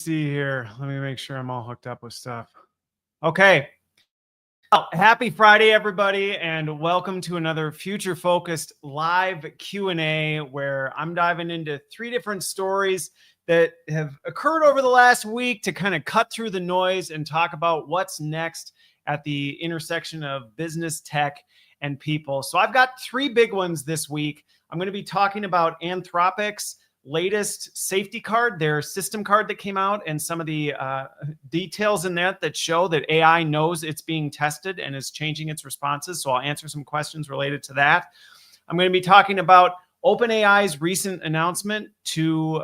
See here. Let me make sure I'm all hooked up with stuff. Okay. Well, happy Friday, everybody, and welcome to another Future Focused live Q&A where I'm diving into 3 different stories that have occurred over the last week to kind of cut through the noise and talk about what's next at the intersection of business, tech, and people. So I've got 3 big ones this week. I'm going to be talking about Anthropic's latest safety card, their system card that came out, and some of the details in that show that AI knows it's being tested and is changing its responses. So I'll answer some questions related to that. I'm going to be talking about OpenAI's recent announcement to,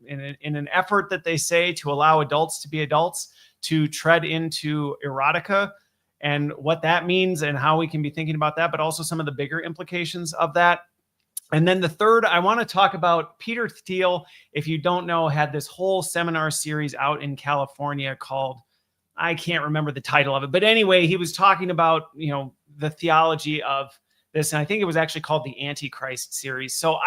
in an effort that they say to allow adults to be adults, to tread into Erotica and what that means and how we can be thinking about that, but also some of the bigger implications of that. And then the third, I want to talk about Peter Thiel. If you don't know, had this whole seminar series out in California called, I can't remember the title of it, but anyway, he was talking about, the theology of this, and I think it was actually called the Antichrist series. So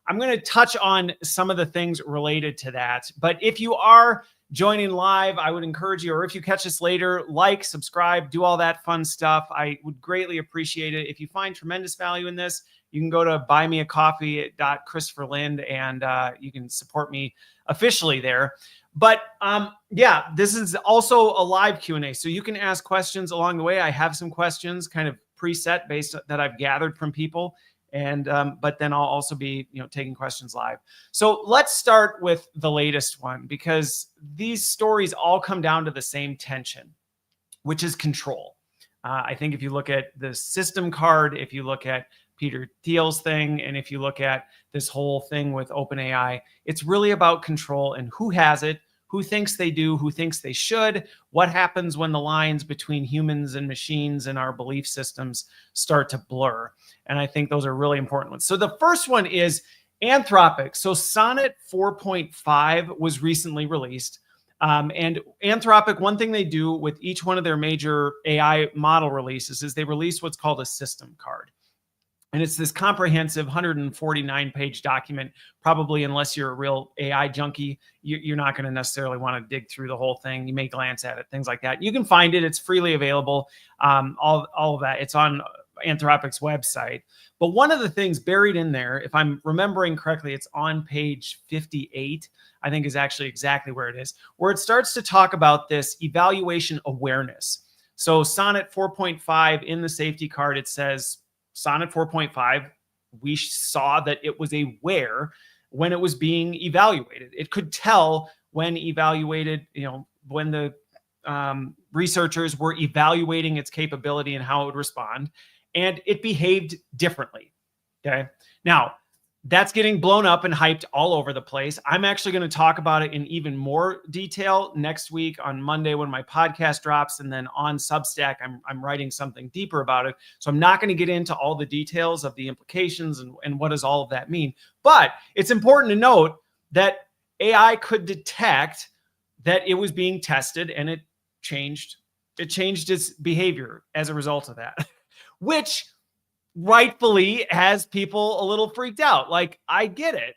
I'm going to touch on some of the things related to that. But if you are joining live, I would encourage you, or if you catch us later, like, subscribe, do all that fun stuff. I would greatly appreciate it. If you find tremendous value in this, you can go to buymeacoffee.christopherlind and you can support me officially there. But this is also a live Q&A. So you can ask questions along the way. I have some questions kind of preset based that I've gathered from people. And but then I'll also be taking questions live. So let's start with the latest one, because these stories all come down to the same tension, which is control. I think if you look at the system card, if you look at Peter Thiel's thing, and if you look at this whole thing with OpenAI, it's really about control and who has it, who thinks they do, who thinks they should, what happens when the lines between humans and machines and our belief systems start to blur. And I think those are really important ones. So the first one is Anthropic. So Sonnet 4.5 was recently released. And Anthropic, one thing they do with each one of their major AI model releases is they release what's called a system card. And it's this comprehensive 149-page document. Probably, unless you're a real AI junkie, you're not going to necessarily want to dig through the whole thing. You may glance at it, things like that. You can find it. It's freely available. All of that. It's on Anthropic's website. But one of the things buried in there, if I'm remembering correctly, it's on page 58, I think is actually exactly where it is, where it starts to talk about this evaluation awareness. So Sonnet 4.5 in the safety card, it says, Sonnet 4.5, we saw that it was aware when it was being evaluated. It could tell when evaluated, when the researchers were evaluating its capability and how it would respond, and it behaved differently. Okay. Now, that's getting blown up and hyped all over the place. I'm actually going to talk about it in even more detail next week on Monday when my podcast drops. And then on Substack, I'm writing something deeper about it. So I'm not going to get into all the details of the implications and what does all of that mean. But it's important to note that AI could detect that it was being tested, and it changed its behavior as a result of that, which rightfully has people a little freaked out. Like, I get it.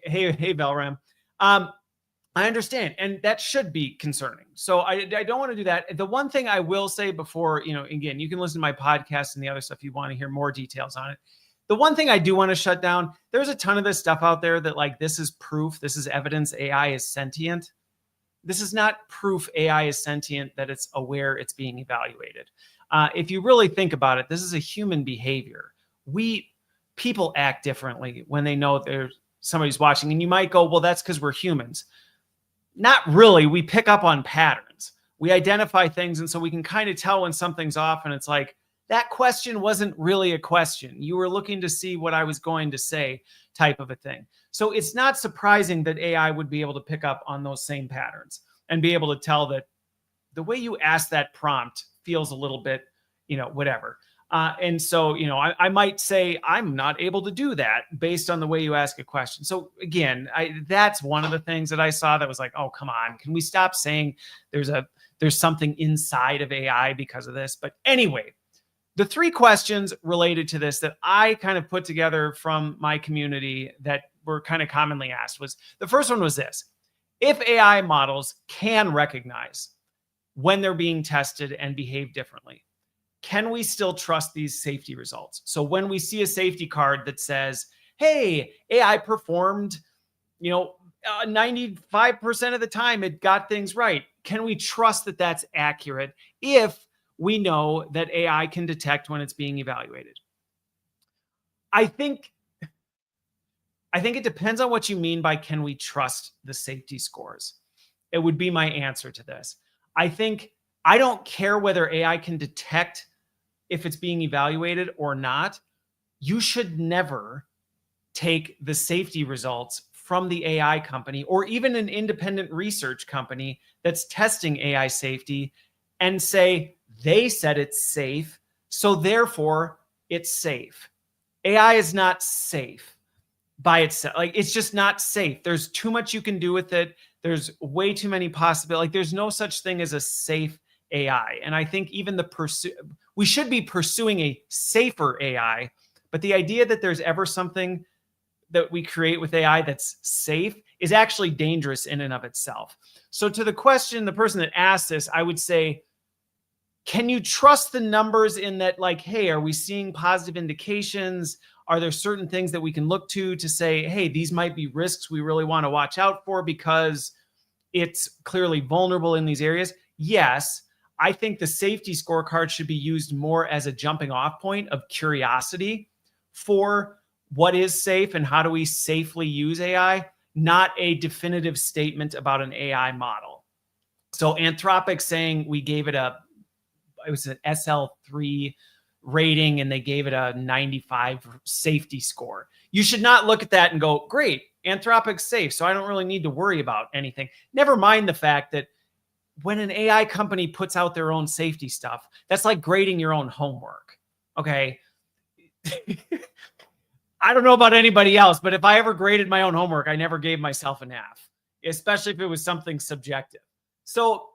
Hey, Belram. I understand. And that should be concerning. So I don't want to do that. The one thing I will say before, again, you can listen to my podcast and the other stuff if you want to hear more details on it. The one thing I do want to shut down, there's a ton of this stuff out there that, like, this is proof, this is evidence AI is sentient. This is not proof AI is sentient, that it's aware it's being evaluated. If you really think about it, this is a human behavior. People act differently when they know there's somebody's watching. And you might go, well, that's because we're humans. Not really. We pick up on patterns. We identify things. And so we can kind of tell when something's off. And it's like, that question wasn't really a question. You were looking to see what I was going to say, type of a thing. So it's not surprising that AI would be able to pick up on those same patterns and be able to tell that the way you ask that prompt feels a little bit, whatever. And so, I might say I'm not able to do that based on the way you ask a question. So again, that's one of the things that I saw that was like, oh, come on, can we stop saying there's something inside of AI because of this? But anyway, the 3 questions related to this that I kind of put together from my community that were kind of commonly asked was, the first one was this: If AI models can recognize when they're being tested and behave differently, can we still trust these safety results? So when we see a safety card that says, hey, AI performed, 95% of the time it got things right, can we trust that that's accurate if we know that AI can detect when it's being evaluated? I think it depends on what you mean by can we trust the safety scores. It would be my answer to this. I don't care whether AI can detect if it's being evaluated or not. You should never take the safety results from the AI company or even an independent research company that's testing AI safety and say they said it's safe, so therefore it's safe. AI is not safe by itself. Like, it's just not safe. There's too much you can do with it. There's way too many possibilities. Like, there's no such thing as a safe AI. And I think even we should be pursuing a safer AI, but the idea that there's ever something that we create with AI that's safe is actually dangerous in and of itself. So to the question, the person that asked this, I would say, can you trust the numbers in that, like, hey, are we seeing positive indications? Are there certain things that we can look to say, hey, these might be risks we really want to watch out for because it's clearly vulnerable in these areas? Yes. I think the safety scorecard should be used more as a jumping off point of curiosity for what is safe and how do we safely use AI, not a definitive statement about an AI model. So Anthropic saying we gave it it was an SL3 rating and they gave it a 95 safety score. You should not look at that and go, great, Anthropic's safe, so I don't really need to worry about anything. Never mind the fact that when an AI company puts out their own safety stuff, that's like grading your own homework. Okay. I don't know about anybody else, but if I ever graded my own homework, I never gave myself an F, especially if it was something subjective. So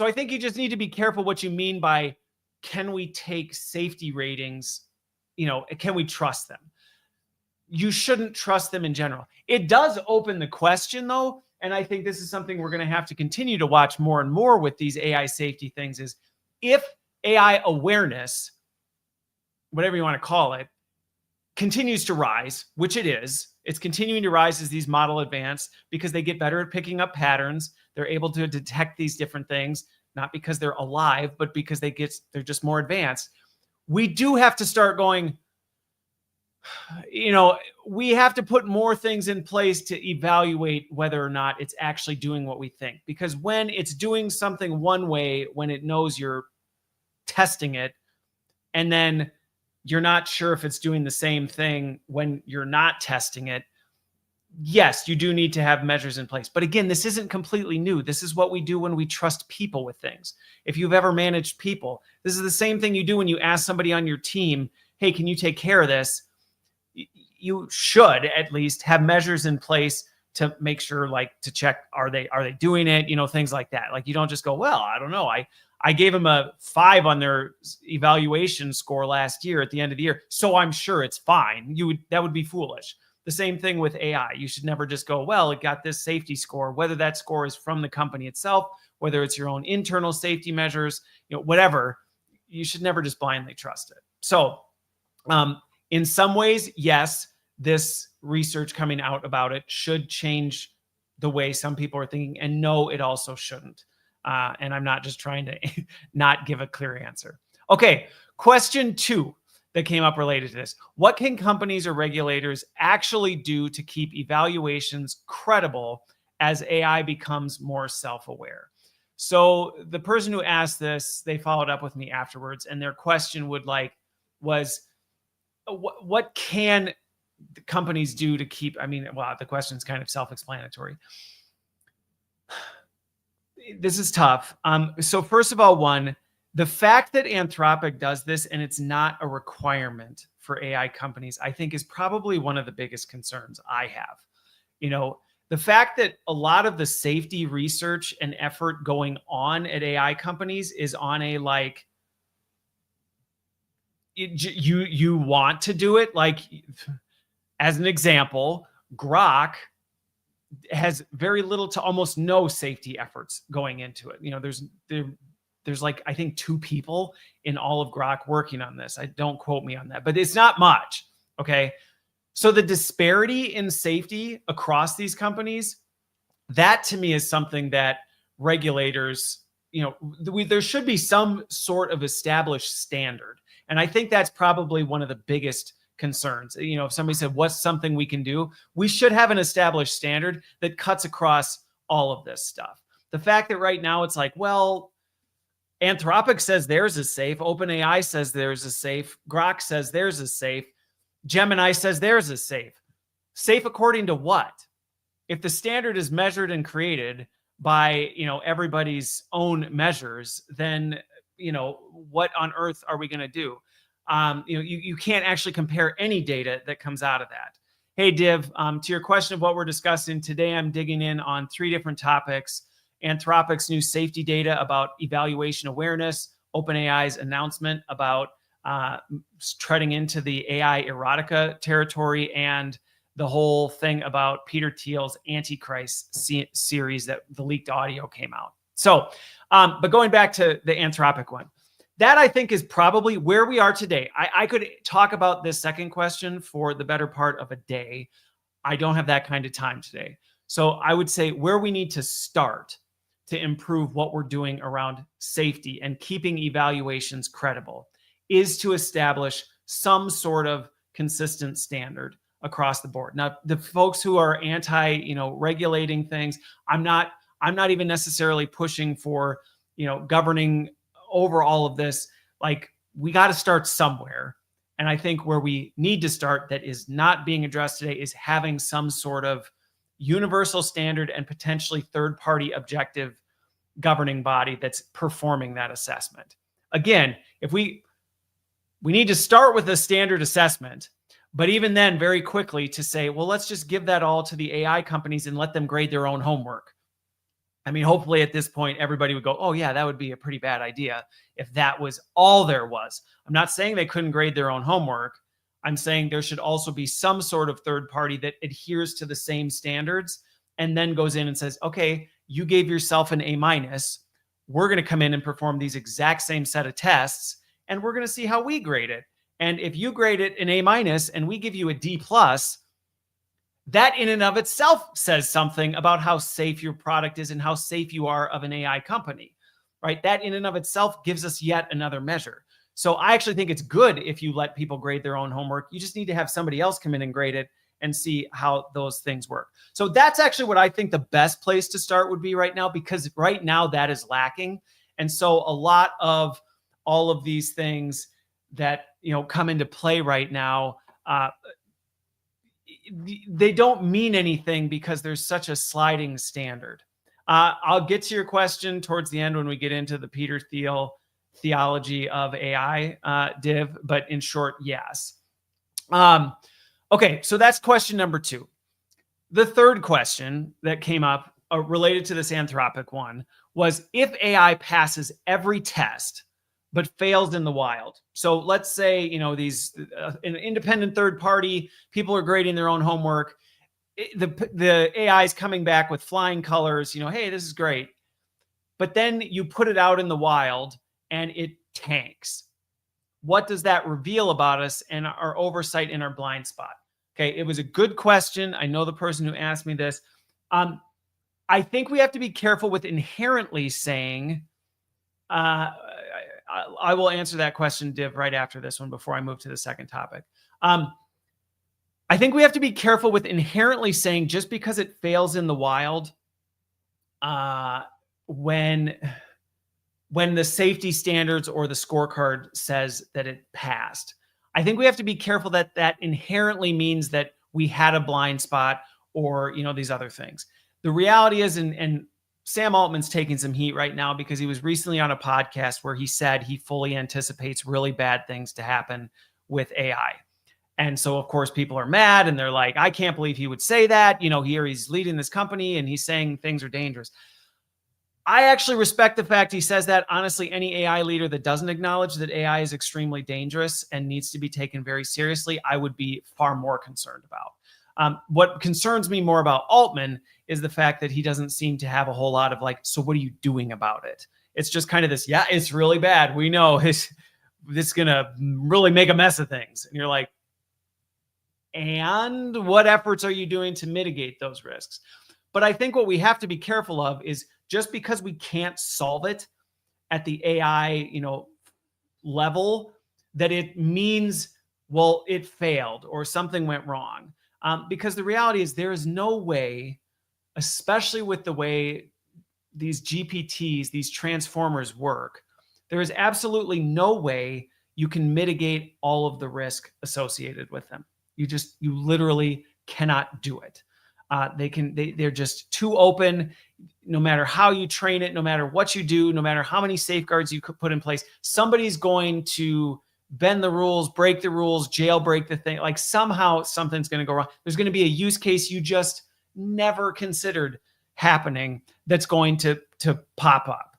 I think you just need to be careful what you mean by, can we take safety ratings? Can we trust them? You shouldn't trust them in general. It does open the question, though, and I think this is something we're going to have to continue to watch more and more with these AI safety things, is if AI awareness, whatever you want to call it, continues to rise, which it is. It's continuing to rise as these model advance because they get better at picking up patterns. They're able to detect these different things, not because they're alive, but because they're just more advanced. We do have to start going, we have to put more things in place to evaluate whether or not it's actually doing what we think. Because when it's doing something one way, when it knows you're testing it, and then you're not sure if it's doing the same thing when you're not testing it, yes, you do need to have measures in place. But again, this isn't completely new. This is what we do when we trust people with things. If you've ever managed people, this is the same thing you do when you ask somebody on your team, hey, can you take care of this? You should at least have measures in place to make sure, like, to check, are they doing it? Things like that. Like, you don't just go, well, I don't know. I gave them a 5 on their evaluation score last year at the end of the year, so I'm sure it's fine. That would be foolish. The same thing with AI. You should never just go, well, it got this safety score, whether that score is from the company itself, whether it's your own internal safety measures, whatever. You should never just blindly trust it. So in some ways, yes, this research coming out about it should change the way some people are thinking, and no, it also shouldn't. And I'm not just trying to not give a clear answer. Okay, question 2 that came up related to this. What can companies or regulators actually do to keep evaluations credible as AI becomes more self-aware? So the person who asked this, they followed up with me afterwards, and their question was, what can companies do to keep, the question's kind of self-explanatory. This is tough. So first of all, the fact that Anthropic does this and it's not a requirement for AI companies, I think is probably one of the biggest concerns I have. The fact that a lot of the safety research and effort going on at AI companies is on a, like, you want to do it. Like, as an example, Grok, has very little to almost no safety efforts going into it. There's like, I think 2 people in all of Grok working on this. Don't quote me on that, but it's not much. Okay. So the disparity in safety across these companies, that to me is something that regulators, there should be some sort of established standard. And I think that's probably one of the biggest concerns. If somebody said, what's something we can do? We should have an established standard that cuts across all of this stuff. The fact that right now it's like, well, Anthropic says theirs is safe. OpenAI says theirs is safe. Grok says theirs is safe. Gemini says theirs is safe. Safe according to what? If the standard is measured and created by, everybody's own measures, then, what on earth are we going to do? You can't actually compare any data that comes out of that. Hey, Div, to your question of what we're discussing today, I'm digging in on 3 different topics. Anthropic's new safety data about evaluation awareness, OpenAI's announcement about treading into the AI erotica territory, and the whole thing about Peter Thiel's Antichrist series that the leaked audio came out. So, but going back to the Anthropic one, that I think is probably where we are today. I could talk about this second question for the better part of a day. I don't have that kind of time today. So I would say where we need to start to improve what we're doing around safety and keeping evaluations credible is to establish some sort of consistent standard across the board. Now, the folks who are regulating things, I'm not even necessarily pushing for, governing over all of this. Like, we got to start somewhere. And I think where we need to start that is not being addressed today is having some sort of universal standard and potentially third-party objective governing body that's performing that assessment. Again, if we need to start with a standard assessment, but even then very quickly to say, well, let's just give that all to the AI companies and let them grade their own homework. I mean, hopefully at this point, everybody would go, oh yeah, that would be a pretty bad idea if that was all there was. I'm not saying they couldn't grade their own homework. I'm saying there should also be some sort of third party that adheres to the same standards and then goes in and says, okay, you gave yourself an A-. We're going to come in and perform these exact same set of tests, and we're going to see how we grade it. And if you grade it an A- and we give you a D+, that in and of itself says something about how safe your product is and how safe you are of an AI company, right? That in and of itself gives us yet another measure. So I actually think it's good if you let people grade their own homework. You just need to have somebody else come in and grade it and see how those things work. So that's actually what I think the best place to start would be right now, because right now that is lacking. And so a lot of all of these things that, come into play right now, they don't mean anything because there's such a sliding standard. I'll get to your question towards the end when we get into the Peter Thiel theology of AI, Div, but in short, yes. Okay, so that's question number 2. The third question that came up related to this Anthropic one was, if AI passes every test but fails in the wild. So let's say, these an independent third party, people are grading their own homework. The AI is coming back with flying colors, hey, this is great. But then you put it out in the wild and it tanks. What does that reveal about us and our oversight in our blind spot? Okay, it was a good question. I know the person who asked me this. I think we have to be careful with inherently saying, I will answer that question, Div, right after this one before I move to the second topic. I think we have to be careful with inherently saying just because it fails in the wild, when the safety standards or the scorecard says that it passed. I think we have to be careful that that inherently means that we had a blind spot or, these other things. The reality is, and Sam Altman's taking some heat right now because he was recently on a podcast where he said he fully anticipates really bad things to happen with AI. And so, of course, people are mad and they're like, I can't believe he would say that. Here he's leading this company and he's saying things are dangerous. I actually respect the fact he says that. Honestly, any AI leader that doesn't acknowledge that AI is extremely dangerous and needs to be taken very seriously, I would be far more concerned about. What concerns me more about Altman is the fact that he doesn't seem to have a whole lot of like, so what are you doing about it? It's just kind of this, yeah, it's really bad. We know this is going to really make a mess of things. And you're like, and what efforts are you doing to mitigate those risks? But I think what we have to be careful of is just because we can't solve it at the AI, level, that it means, well, it failed or something went wrong. Because the reality is there is no way, especially with the way these GPTs, these transformers work, there is absolutely no way you can mitigate all of the risk associated with them. You literally cannot do it. They're just too open. No matter how you train it, no matter what you do, no matter how many safeguards you could put in place, somebody's going to bend the rules, break the rules, jailbreak the thing. Like somehow something's going to go wrong. There's going to be a use case you just never considered happening that's going to pop up.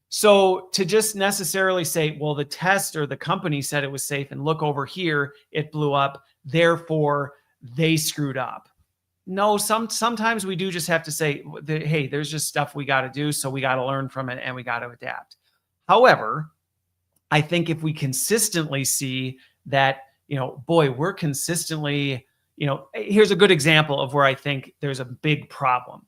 So to just necessarily say, well, the test or the company said it was safe, and look over here, it blew up, therefore they screwed up. No, sometimes we do just have to say, hey, there's just stuff we got to do, so we got to learn from it and we got to adapt. However, I think if we consistently see that, we're consistently, here's a good example of where I think there's a big problem.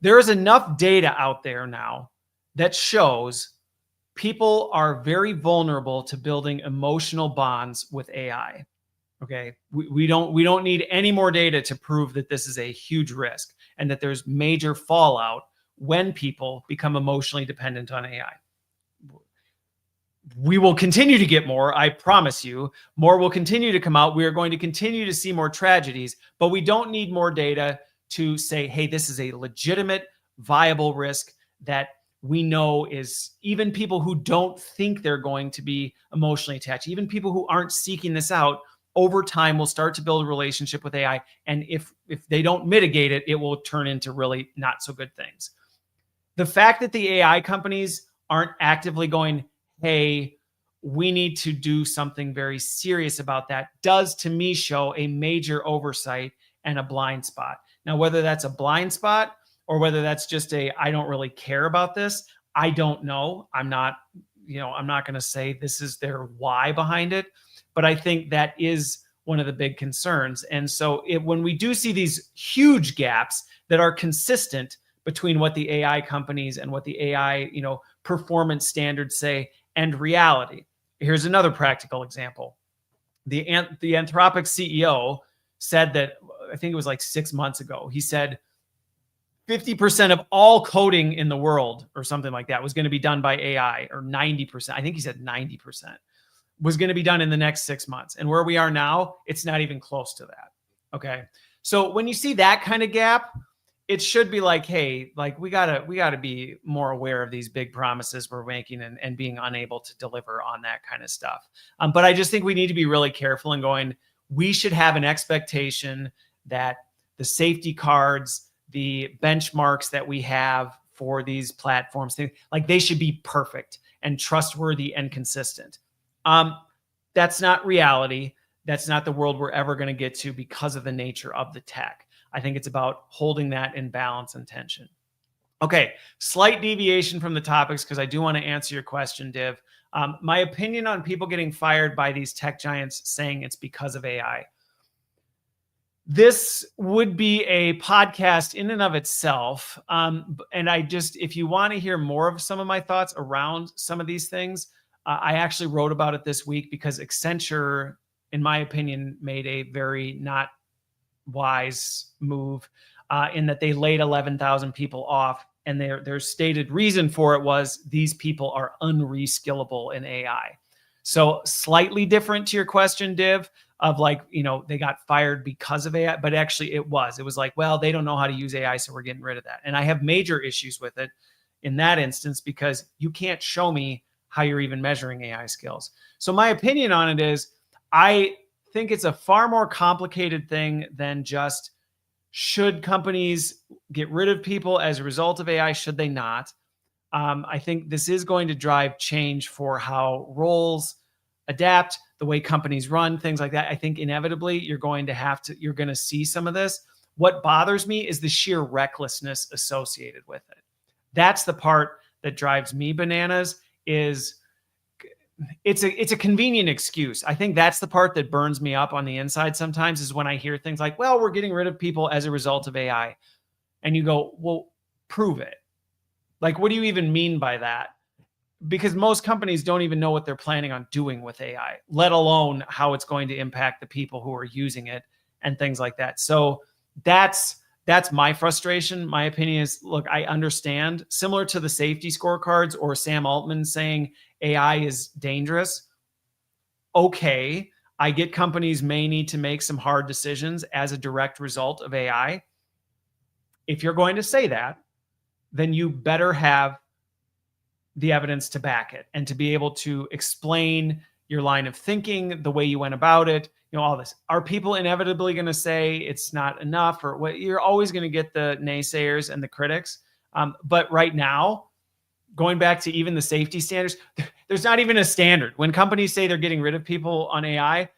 There is enough data out there now that shows people are very vulnerable to building emotional bonds with AI. Okay, we don't need any more data to prove that this is a huge risk and that there's major fallout when people become emotionally dependent on AI. We will continue to get more, I promise you. More will continue to come out. We are going to continue to see more tragedies, but we don't need more data to say, hey, this is a legitimate, viable risk that we know is, even people who don't think they're going to be emotionally attached, even people who aren't seeking this out, over time will start to build a relationship with AI. And if they don't mitigate it, it will turn into really not so good things. The fact that the AI companies aren't actively going, hey, we need to do something very serious about that, does to me show a major oversight and a blind spot. Now, whether that's a blind spot or whether that's just I don't really care about this, I don't know. I'm not going to say this is their why behind it. But I think that is one of the big concerns. And so when we do see these huge gaps that are consistent between what the AI companies and what the AI, performance standards say and reality. Here's another practical example. The Anthropic CEO said that, I think it was like 6 months ago, he said 50% of all coding in the world or something like that was going to be done by AI, or 90%. I think he said 90%. Was going to be done in the next 6 months. And where we are now, it's not even close to that. Okay. So when you see that kind of gap, it should be like, hey, like we gotta be more aware of these big promises we're making and being unable to deliver on that kind of stuff. But I just think we need to be really careful in going, we should have an expectation that the safety cards, the benchmarks that we have for these platforms, like they should be perfect and trustworthy and consistent. That's not reality. That's not the world we're ever going to get to because of the nature of the tech. I think it's about holding that in balance and tension. Okay, slight deviation from the topics because I do want to answer your question, Div. My opinion on people getting fired by these tech giants saying it's because of AI. This would be a podcast in and of itself. And if you want to hear more of some of my thoughts around some of these things, I actually wrote about it this week because Accenture, in my opinion, made a very not wise move in that they laid 11,000 people off. And their stated reason for it was these people are unreskillable in AI. So slightly different to your question, Div, of like, they got fired because of AI, but actually it was like, well, they don't know how to use AI, so we're getting rid of that. And I have major issues with it in that instance because you can't show me how you're even measuring AI skills. So my opinion on it is, I think it's a far more complicated thing than just, should companies get rid of people as a result of AI? Should they not? I think this is going to drive change for how roles adapt, the way companies run, things like that. I think inevitably you're going to see some of this. What bothers me is the sheer recklessness associated with it. That's the part that drives me bananas. Is it's a convenient excuse. I think that's the part that burns me up on the inside sometimes, is when I hear things like, well, we're getting rid of people as a result of AI. And you go, well, prove it. Like, what do you even mean by that? Because most companies don't even know what they're planning on doing with AI, let alone how it's going to impact the people who are using it and things like that. So that's my frustration. My opinion is, look, I understand, similar to the safety scorecards or Sam Altman saying AI is dangerous. Okay, I get companies may need to make some hard decisions as a direct result of AI. If you're going to say that, then you better have the evidence to back it and to be able to explain your line of thinking, the way you went about it, all this. Are people inevitably going to say it's not enough, or what? You're always going to get the naysayers and the critics. But right now, going back to even the safety standards, there's not even a standard. When companies say they're getting rid of people on AI,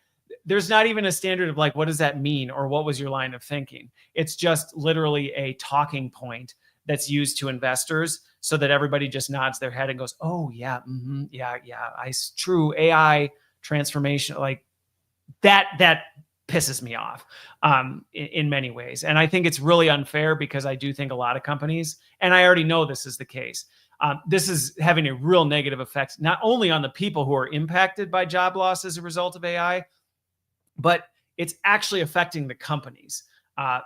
there's not even a standard of like, what does that mean? Or what was your line of thinking? It's just literally a talking point that's used to investors so that everybody just nods their head and goes, oh yeah, yeah, true, AI transformation, like that pisses me off in many ways. And I think it's really unfair, because I do think a lot of companies, and I already know this is the case, this is having a real negative effect, not only on the people who are impacted by job loss as a result of AI, but it's actually affecting the companies.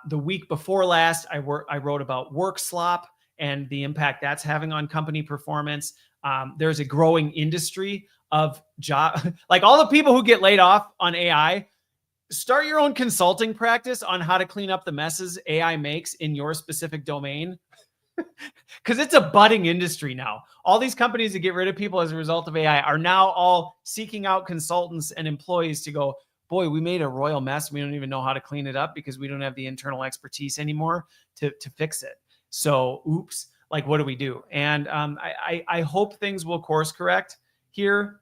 The week before last, I wrote about work slop and the impact that's having on company performance. There's a growing industry of job, like all the people who get laid off on AI, start your own consulting practice on how to clean up the messes AI makes in your specific domain. Because it's a budding industry now. All these companies that get rid of people as a result of AI are now all seeking out consultants and employees to go, boy, we made a royal mess. We don't even know how to clean it up because we don't have the internal expertise anymore to fix it. So, oops, like, what do we do? And I hope things will course correct here.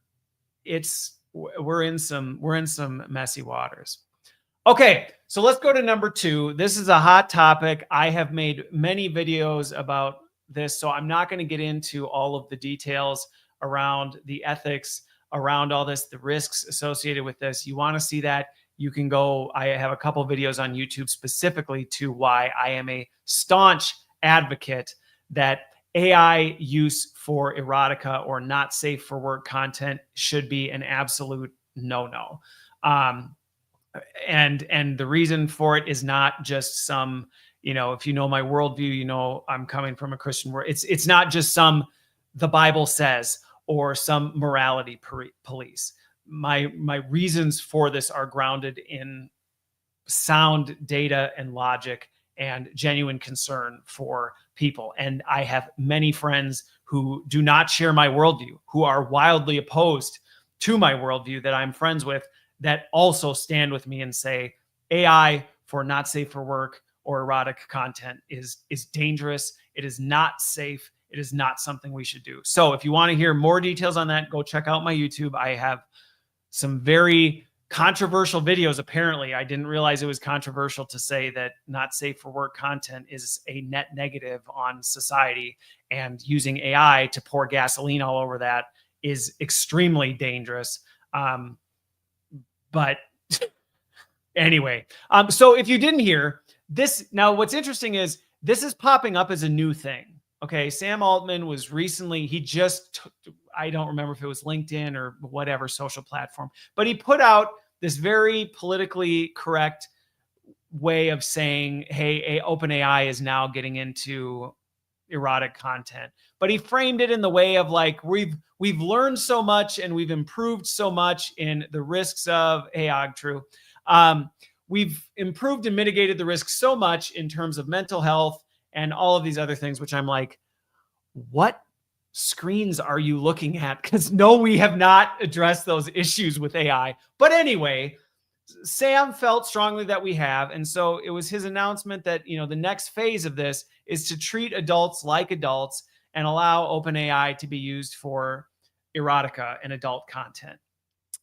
We're in some messy waters. Okay, so let's go to number 2. This is a hot topic. I have made many videos about this, so I'm not going to get into all of the details around the ethics, around all this, the risks associated with this. You want to see that, you can go. I have a couple videos on YouTube specifically to why I am a staunch advocate that AI use for erotica or not safe for work content should be an absolute no-no. And the reason for it is not just some, if you know my worldview, I'm coming from a Christian world. It's not just some, the Bible says, or some morality police. My reasons for this are grounded in sound data and logic and genuine concern for people. And I have many friends who do not share my worldview, who are wildly opposed to my worldview, that I'm friends with, that also stand with me and say AI for not safe for work or erotic content is dangerous. It is not safe. It is not something we should do. So if you want to hear more details on that, go check out my YouTube. I have some very controversial videos. Apparently, I didn't realize it was controversial to say that not safe for work content is a net negative on society, and using AI to pour gasoline all over that is extremely dangerous. But anyway, so if you didn't hear this, now what's interesting is this is popping up as a new thing. Okay, Sam Altman was recently, I don't remember if it was LinkedIn or whatever social platform, but he put out this very politically correct way of saying, hey, OpenAI is now getting into erotic content. But he framed it in the way of like, we've learned so much and we've improved so much in the risks of, hey, true. We've improved and mitigated the risks so much in terms of mental health and all of these other things, which I'm like, what screens are you looking at? Because no, we have not addressed those issues with AI. But anyway, Sam felt strongly that we have. And so it was his announcement that, the next phase of this is to treat adults like adults and allow OpenAI to be used for erotica and adult content.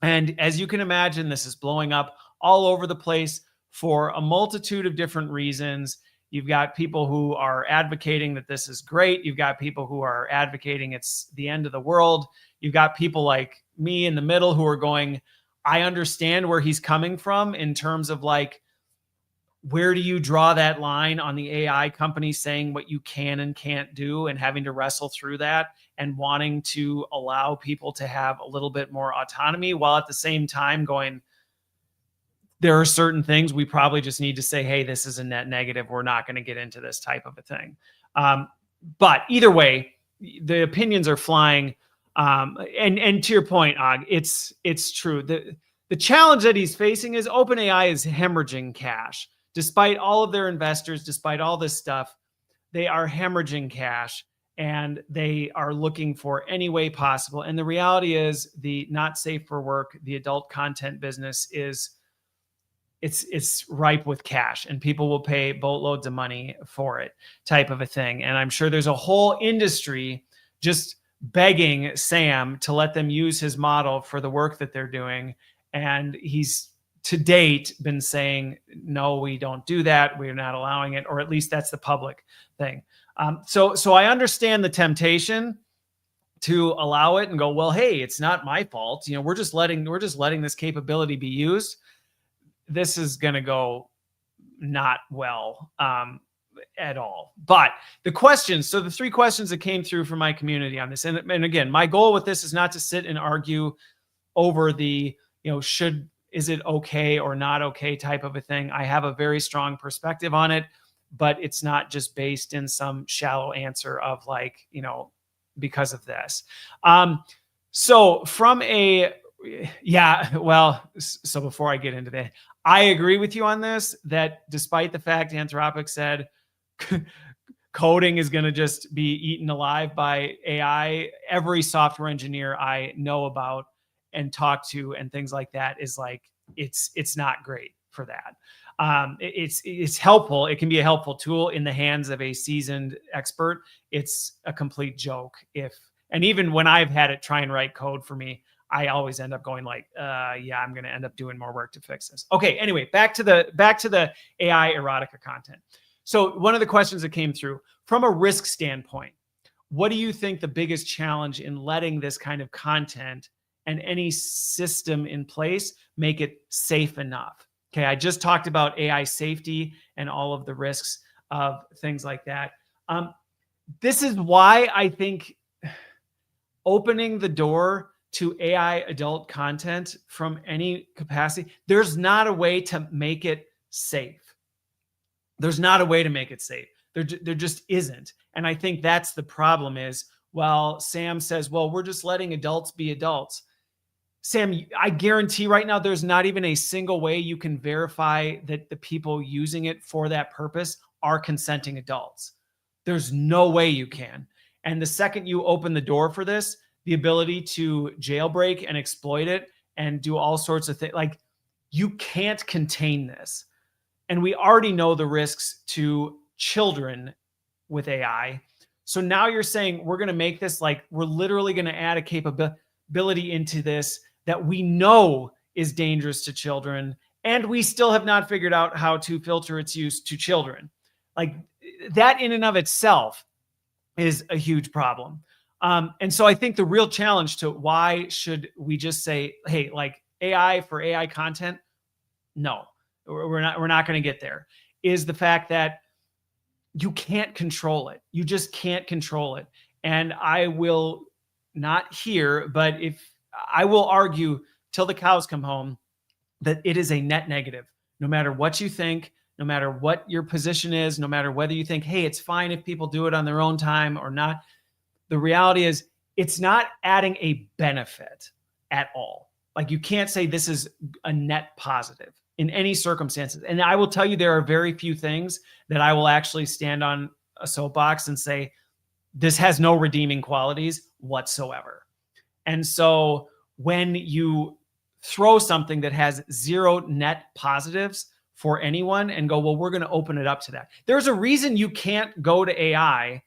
And as you can imagine, this is blowing up all over the place. for a multitude of different reasons. You've got people who are advocating that this is great. You've got people who are advocating it's the end of the world. You've got people like me in the middle who are going, I understand where he's coming from in terms of like, where do you draw that line on the AI companies saying what you can and can't do and having to wrestle through that and wanting to allow people to have a little bit more autonomy while at the same time going, there are certain things we probably just need to say, hey, this is a net negative. We're not going to get into this type of a thing. But either way, the opinions are flying. And to your point, Og, it's true. The challenge that he's facing is OpenAI is hemorrhaging cash. Despite all of their investors, despite all this stuff, they are hemorrhaging cash and they are looking for any way possible. And the reality is the not safe for work, the adult content business is it's ripe with cash and people will pay boatloads of money for it type of a thing. And I'm sure there's a whole industry just begging Sam to let them use his model for the work that they're doing. And he's to date been saying, no, we don't do that. We're not allowing it, or at least that's the public thing. So I understand the temptation to allow it and go, well, hey, it's not my fault. You know, we're just letting this capability be used. This is going to go not well at all. But the questions, so the 3 questions that came through from my community on this, and again, my goal with this is not to sit and argue over the, you know, is it okay or not okay type of a thing. I have a very strong perspective on it, but it's not just based in some shallow answer of like, you know, because of this. So from a, so before I get into that, I agree with you on this, that despite the fact Anthropic said coding is going to just be eaten alive by AI, every software engineer I know about and talk to and things like that is like, it's not great for that. It's helpful. It can be a helpful tool in the hands of a seasoned expert. It's a complete joke and even when I've had it try and write code for me, I always end up going like, I'm going to end up doing more work to fix this. Okay. Anyway, back to the AI erotica content. So one of the questions that came through from a risk standpoint, what do you think the biggest challenge in letting this kind of content and any system in place make it safe enough? Okay, I just talked about AI safety and all of the risks of things like that. This is why I think opening the door to AI adult content from any capacity, there's not a way to make it safe. There's not a way to make it safe. There just isn't. And I think that's the problem is, well, Sam says, well, we're just letting adults be adults. Sam, I guarantee right now there's not even a single way you can verify that the people using it for that purpose are consenting adults. There's no way you can. And the second you open the door for this, the ability to jailbreak and exploit it and do all sorts of things, like you can't contain this. And we already know the risks to children with AI. So now you're saying we're going to make this like, we're literally going to add a capability into this that we know is dangerous to children, and we still have not figured out how to filter its use to children. Like that in and of itself is a huge problem. And so I think the real challenge to why should we just say, hey, like AI for AI content? No, we're not going to get there, is the fact that you can't control it. You just can't control it. And I will not hear, but if I will argue till the cows come home that it is a net negative, no matter what you think, no matter what your position is, no matter whether you think, hey, it's fine if people do it on their own time or not. The reality is it's not adding a benefit at all. Like you can't say this is a net positive in any circumstances. And I will tell you, there are very few things that I will actually stand on a soapbox and say, this has no redeeming qualities whatsoever. And so when you throw something that has zero net positives for anyone and go, well, we're going to open it up to that. There's a reason you can't go to AI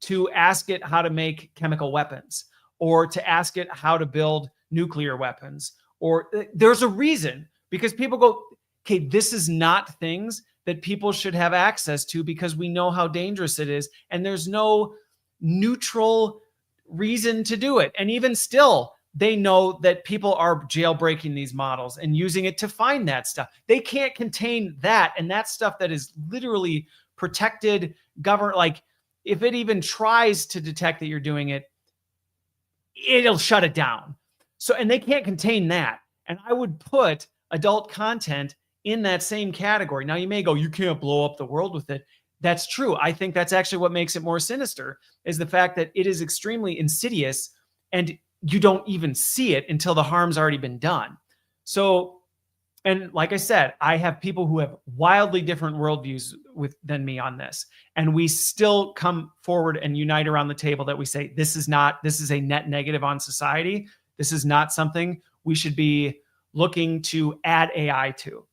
to ask it how to make chemical weapons or to ask it how to build nuclear weapons. Or there's a reason, because people go, okay, this is not things that people should have access to because we know how dangerous it is. And there's no neutral reason to do it. And even still, they know that people are jailbreaking these models and using it to find that stuff. They can't contain that. And that stuff that is literally protected, government, like if it even tries to detect that you're doing it, it'll shut it down. So, and they can't contain that. And I would put adult content in that same category. Now you may go, you can't blow up the world with it. That's true. I think that's actually what makes it more sinister, is the fact that it is extremely insidious and you don't even see it until the harm's already been done. So, and like I said, I have people who have wildly different worldviews than me on this. And we still come forward and unite around the table that we say, this is a net negative on society. This is not something we should be looking to add AI to.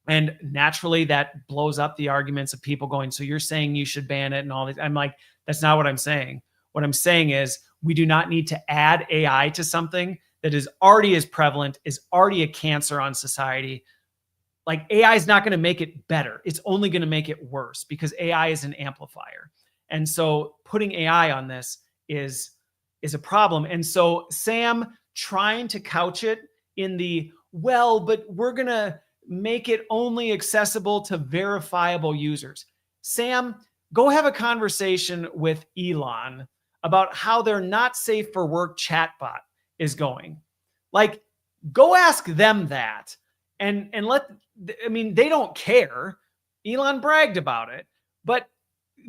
And naturally that blows up the arguments of people going, so you're saying you should ban it and all this. I'm like, that's not what I'm saying. What I'm saying is we do not need to add AI to something that is already as prevalent, is already a cancer on society. Like AI is not going to make it better. It's only going to make it worse because AI is an amplifier. And so putting AI on this is a problem. And so Sam trying to couch it in the, well, but we're going to make it only accessible to verifiable users. Sam, go have a conversation with Elon about how their not safe for work chatbot is going. Like, go ask them that and they don't care. Elon bragged about it, but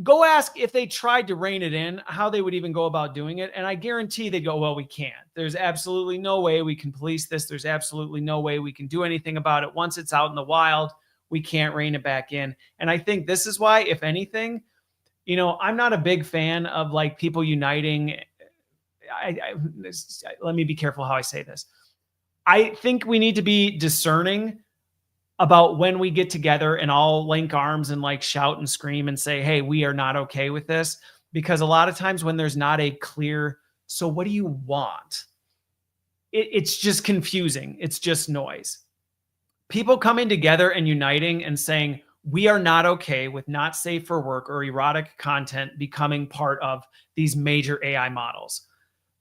go ask if they tried to rein it in, how they would even go about doing it. And I guarantee they'd go, well, we can't. There's absolutely no way we can police this. There's absolutely no way we can do anything about it. Once it's out in the wild, we can't rein it back in. And I think this is why, if anything, I'm not a big fan of like people uniting. Let me be careful how I say this. I think we need to be discerning about when we get together and all link arms and like shout and scream and say, hey, we are not okay with this. Because a lot of times when there's not a clear, so what do you want? It's just confusing. It's just noise. People coming together and uniting and saying, we are not okay with not safe for work or erotic content becoming part of these major AI models.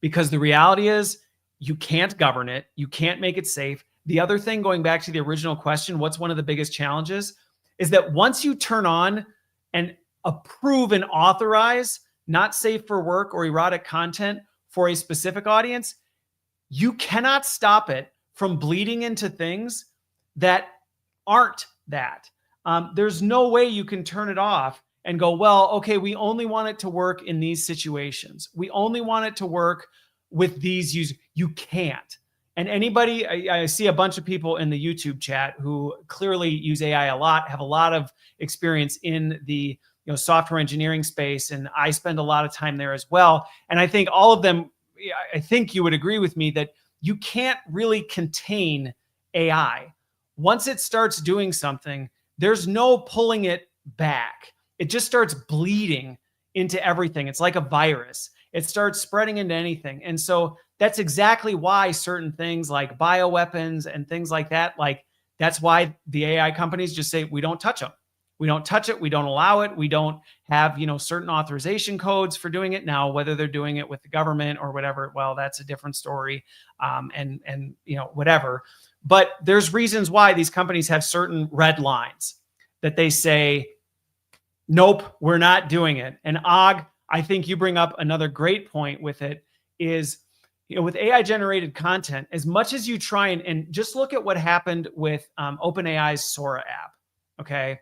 Because the reality is you can't govern it. You can't make it safe. The other thing, going back to the original question, what's one of the biggest challenges is that once you turn on and approve and authorize not safe for work or erotic content for a specific audience, you cannot stop it from bleeding into things that aren't that. There's no way you can turn it off and go, well, okay, we only want it to work in these situations. We only want it to work with these users. You can't. And anybody, I see a bunch of people in the YouTube chat who clearly use AI a lot, have a lot of experience in the software engineering space. And I spend a lot of time there as well. And I think all of them, I think you would agree with me that you can't really contain AI. Once it starts doing something, there's no pulling it back. It just starts bleeding into everything. It's like a virus. It starts spreading into anything. And so that's exactly why certain things like bioweapons and things like that, like that's why the AI companies just say, we don't touch them. We don't touch it. We don't allow it. We don't have, certain authorization codes for doing it. Now, whether they're doing it with the government or whatever, well, that's a different story. And whatever. But there's reasons why these companies have certain red lines that they say, nope, we're not doing it. And Og, I think you bring up another great point with it is, with AI generated content, as much as you try and just look at what happened with OpenAI's Sora app, okay?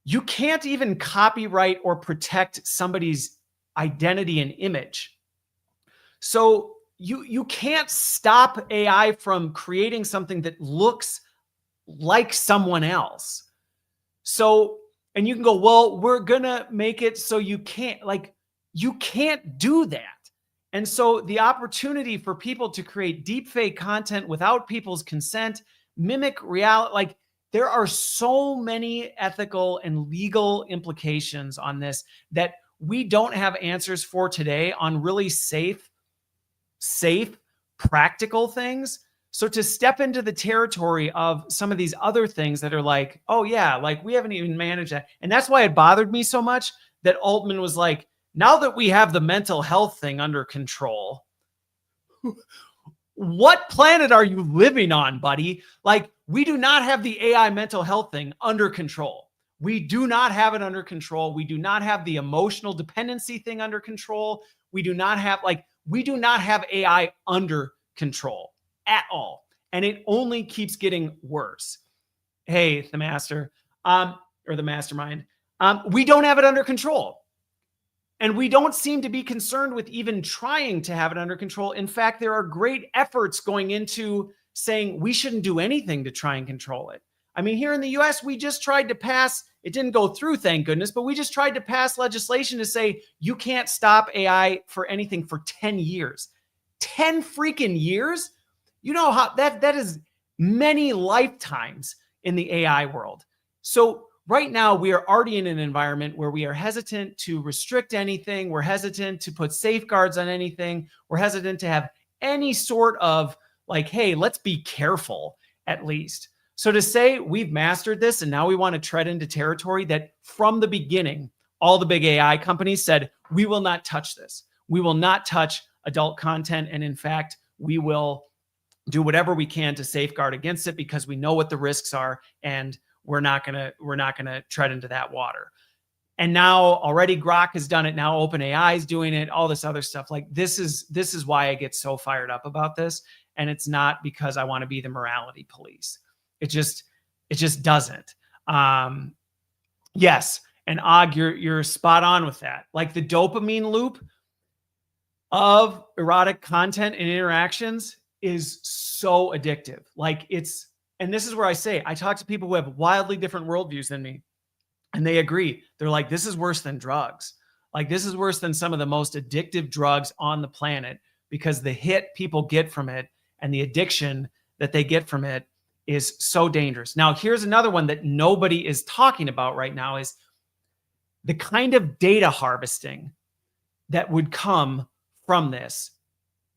You can't even copyright or protect somebody's identity and image. So you can't stop AI from creating something that looks like someone else. So, and you can go, well, we're gonna make it so you can't do that. And so the opportunity for people to create deepfake content without people's consent, mimic reality, there are so many ethical and legal implications on this that we don't have answers for today on really safe, practical things. So to step into the territory of some of these other things that are like, oh yeah, like we haven't even managed that. And that's why it bothered me so much that Altman was like, now that we have the mental health thing under control, what planet are you living on, buddy? Like, we do not have the AI mental health thing under control. We do not have it under control. We do not have the emotional dependency thing under control. We do not have AI under control at all. And it only keeps getting worse. Hey, the master, or the mastermind, we don't have it under control. And we don't seem to be concerned with even trying to have it under control. In fact, there are great efforts going into saying we shouldn't do anything to try and control it. I mean, here in the US, we just tried to pass, it didn't go through, thank goodness, but we just tried to pass legislation to say you can't stop AI for anything for 10 years. 10 freaking years? You know how that is many lifetimes in the AI world. So right now, we are already in an environment where we are hesitant to restrict anything. We're hesitant to put safeguards on anything. We're hesitant to have any sort of like, hey, let's be careful at least. So to say we've mastered this and now we want to tread into territory that from the beginning, all the big AI companies said, we will not touch this. We will not touch adult content. And in fact, we will do whatever we can to safeguard against it because we know what the risks are and we're not gonna tread into that water. And now already Grok has done it. Now OpenAI is doing it. All this other stuff. Like this is why I get so fired up about this. And it's not because I want to be the morality police. It just doesn't. Yes, and Og, you're spot on with that. Like the dopamine loop of erotic content and interactions is so addictive. Like it's. And this is where I say, I talk to people who have wildly different worldviews than me, and they agree. They're like, this is worse than drugs. Like, this is worse than some of the most addictive drugs on the planet because the hit people get from it and the addiction that they get from it is so dangerous. Now, here's another one that nobody is talking about right now is the kind of data harvesting that would come from this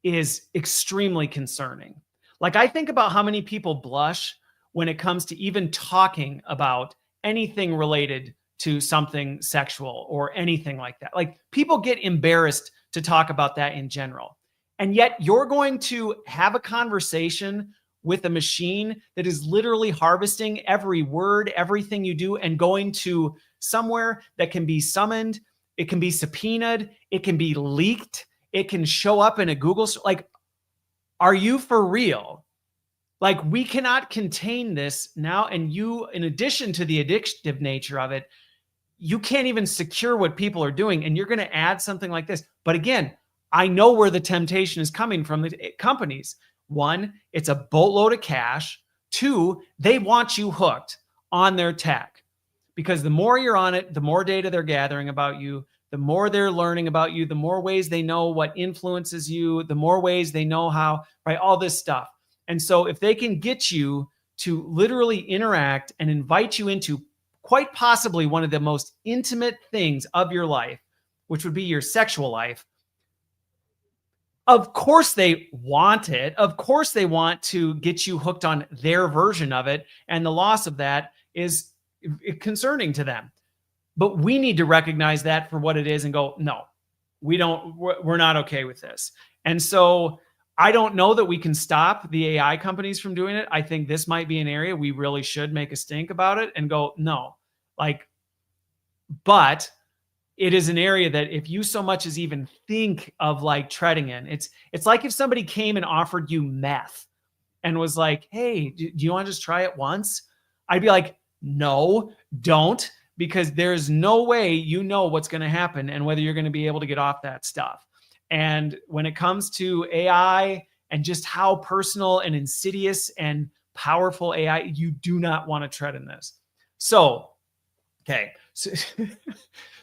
is extremely concerning. Like I think about how many people blush when it comes to even talking about anything related to something sexual or anything like that. Like people get embarrassed to talk about that in general. And yet you're going to have a conversation with a machine that is literally harvesting every word, everything you do, and going to somewhere that can be summoned, it can be subpoenaed, it can be leaked, it can show up in a Google. Like, are you for real? Like, we cannot contain this now. And you, in addition to the addictive nature of it, you can't even secure what people are doing. And you're going to add something like this. But again, I know where the temptation is coming from the companies. One, it's a boatload of cash. Two, they want you hooked on their tech because the more you're on it, the more data they're gathering about you, the more they're learning about you, the more ways they know what influences you, the more ways they know how, right? All this stuff. And so if they can get you to literally interact and invite you into quite possibly one of the most intimate things of your life, which would be your sexual life, of course they want it. Of course they want to get you hooked on their version of it. And the loss of that is concerning to them. But we need to recognize that for what it is and go, no, we're not okay with this. And so I don't know that we can stop the AI companies from doing it. I think this might be an area we really should make a stink about it and go, no, but it is an area that if you so much as even think of like treading in, it's like if somebody came and offered you meth and was like, hey, do you want to just try it once? I'd be like, no, don't. Because there's no way you know what's going to happen and whether you're going to be able to get off that stuff. And when it comes to AI and just how personal and insidious and powerful AI, you do not want to tread in this. So, okay.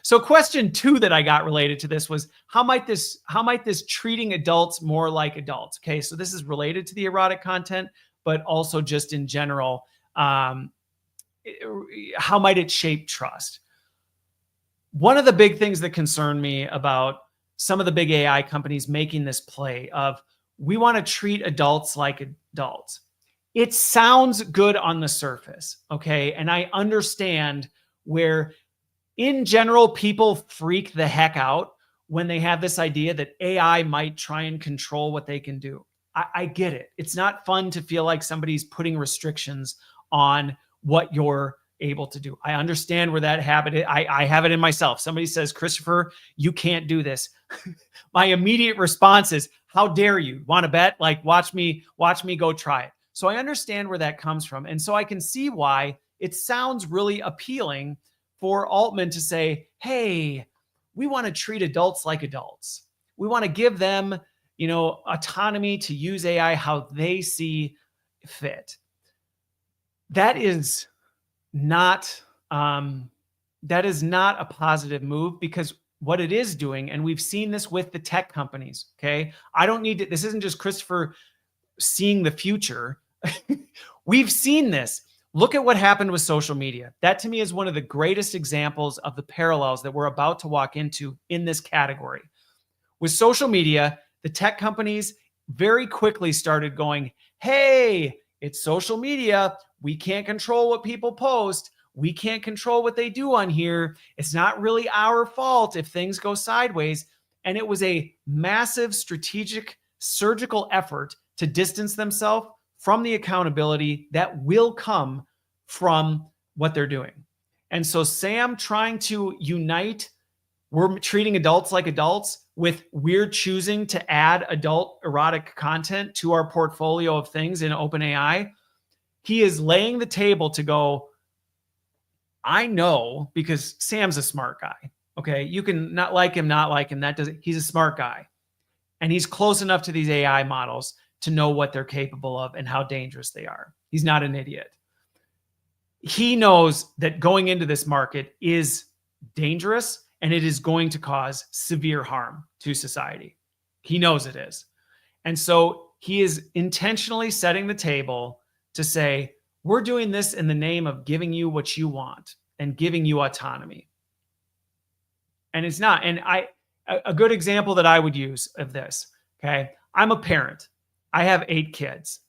So question 2 that I got related to this was how might this treating adults more like adults? Okay. So this is related to the erotic content, but also just in general, how might it shape trust? One of the big things that concern me about some of the big AI companies making this play of we want to treat adults like adults. It sounds good on the surface, okay? And I understand where, in general, people freak the heck out when they have this idea that AI might try and control what they can do. I get it. It's not fun to feel like somebody's putting restrictions on what you're able to do. I understand where that habit is. I have it in myself. Somebody says, Christopher, you can't do this. My immediate response is, how dare you? Want to bet? Like, watch me go try it. So I understand where that comes from. And so I can see why it sounds really appealing for Altman to say, hey, we want to treat adults like adults. We want to give them, autonomy to use AI how they see fit. That is not a positive move, because what it is doing, and we've seen this with the tech companies, okay? I don't need to, this isn't just Christopher seeing the future. We've seen this. Look at what happened with social media. That to me is one of the greatest examples of the parallels that we're about to walk into in this category. With social media, the tech companies very quickly started going, hey, it's social media. We can't control what people post. We can't control what they do on here. It's not really our fault if things go sideways. And it was a massive strategic surgical effort to distance themselves from the accountability that will come from what they're doing. And so Sam trying to unite, we're treating adults like adults, with we're choosing to add adult erotic content to our portfolio of things in OpenAI, he is laying the table to go, I know, because Sam's a smart guy. Okay. You can not like him. He's a smart guy. And he's close enough to these AI models to know what they're capable of and how dangerous they are. He's not an idiot. He knows that going into this market is dangerous and it is going to cause severe harm to society. He knows it is. And so he is intentionally setting the table to say, we're doing this in the name of giving you what you want and giving you autonomy. And it's not. And a good example that I would use of this, okay? I'm a parent. I have 8 kids.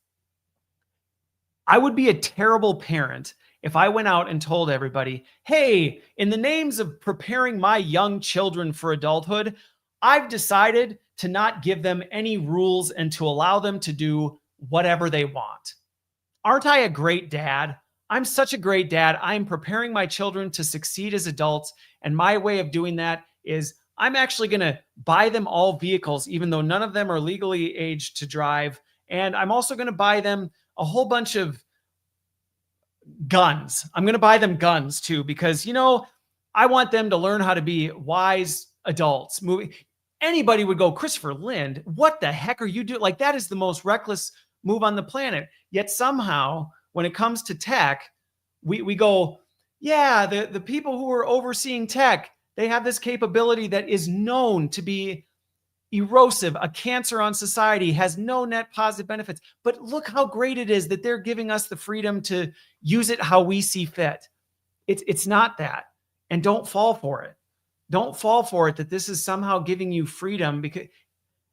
I would be a terrible parent if I went out and told everybody, hey, in the names of preparing my young children for adulthood, I've decided to not give them any rules and to allow them to do whatever they want. Aren't I a great dad? I'm such a great dad. I'm preparing my children to succeed as adults. And my way of doing that is I'm actually going to buy them all vehicles, even though none of them are legally aged to drive. And I'm also going to buy them a whole bunch of guns. I'm going to buy them guns too, because, I want them to learn how to be wise adults. Anybody would go, Christopher Lind, what the heck are you doing? Like, that is the most reckless move on the planet. Yet somehow, when it comes to tech, we go, yeah, the people who are overseeing tech, they have this capability that is known to be erosive, a cancer on society, has no net positive benefits. But look how great it is that they're giving us the freedom to use it how we see fit. It's not that. And don't fall for it. Don't fall for it that this is somehow giving you freedom, because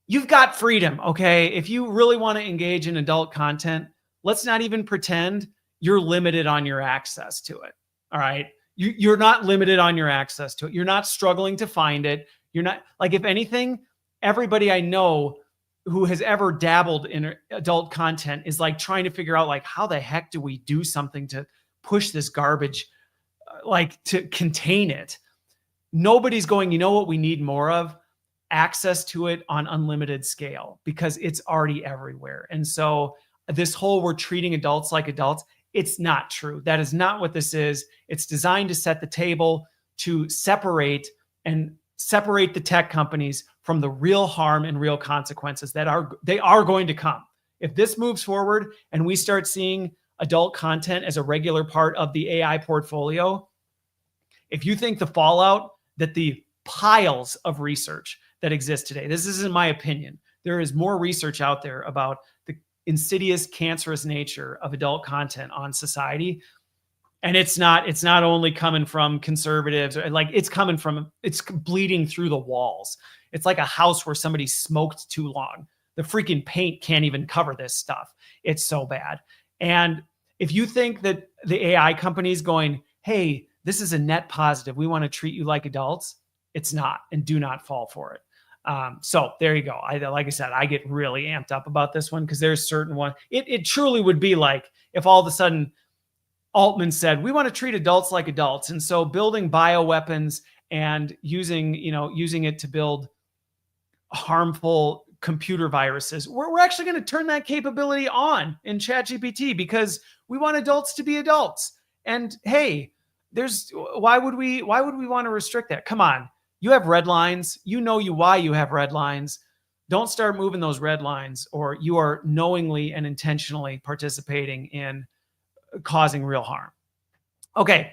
you've got freedom, okay? If you really want to engage in adult content, let's not even pretend you're limited on your access to it, all right? You're not limited on your access to it. You're not struggling to find it. You're not, like, if anything, everybody I know who has ever dabbled in adult content is like trying to figure out, like, how the heck do we do something to push this garbage, like to contain it? Nobody's going, you know what we need more of? Access to it on unlimited scale, because it's already everywhere. And so this whole we're treating adults like adults, it's not true. That is not what this is. It's designed to set the table to separate the tech companies from the real harm and real consequences that they are going to come. If this moves forward and we start seeing adult content as a regular part of the AI portfolio, if you think the fallout that the piles of research that exist today, this isn't my opinion, there is more research out there about the insidious, cancerous nature of adult content on society. And it's not only coming from conservatives, like it's bleeding through the walls. It's like a house where somebody smoked too long. The freaking paint can't even cover this stuff. It's so bad. And if you think that the AI company is going, hey, this is a net positive, we want to treat you like adults, it's not, and do not fall for it. So there you go. Like I said, I get really amped up about this one because there's certain one. It truly would be like if all of a sudden Altman said, we want to treat adults like adults. And so building bioweapons and using it to build harmful computer viruses, we're actually going to turn that capability on in ChatGPT because we want adults to be adults. And hey, why would we want to restrict that? Come on. You have red lines. Why you have red lines. Don't start moving those red lines, or you are knowingly and intentionally participating in causing real harm. Okay.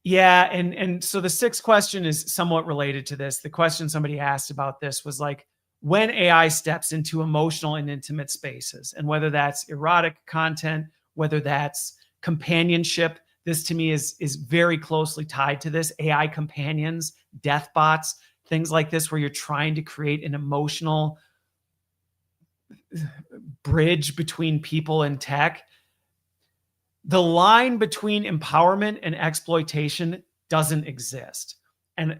Yeah. And so the sixth question is somewhat related to this. The question somebody asked about this was like, when AI steps into emotional and intimate spaces, and whether that's erotic content, whether that's companionship. This to me is very closely tied to this. AI companions, death bots, things like this, where you're trying to create an emotional bridge between people and tech. The line between empowerment and exploitation doesn't exist. And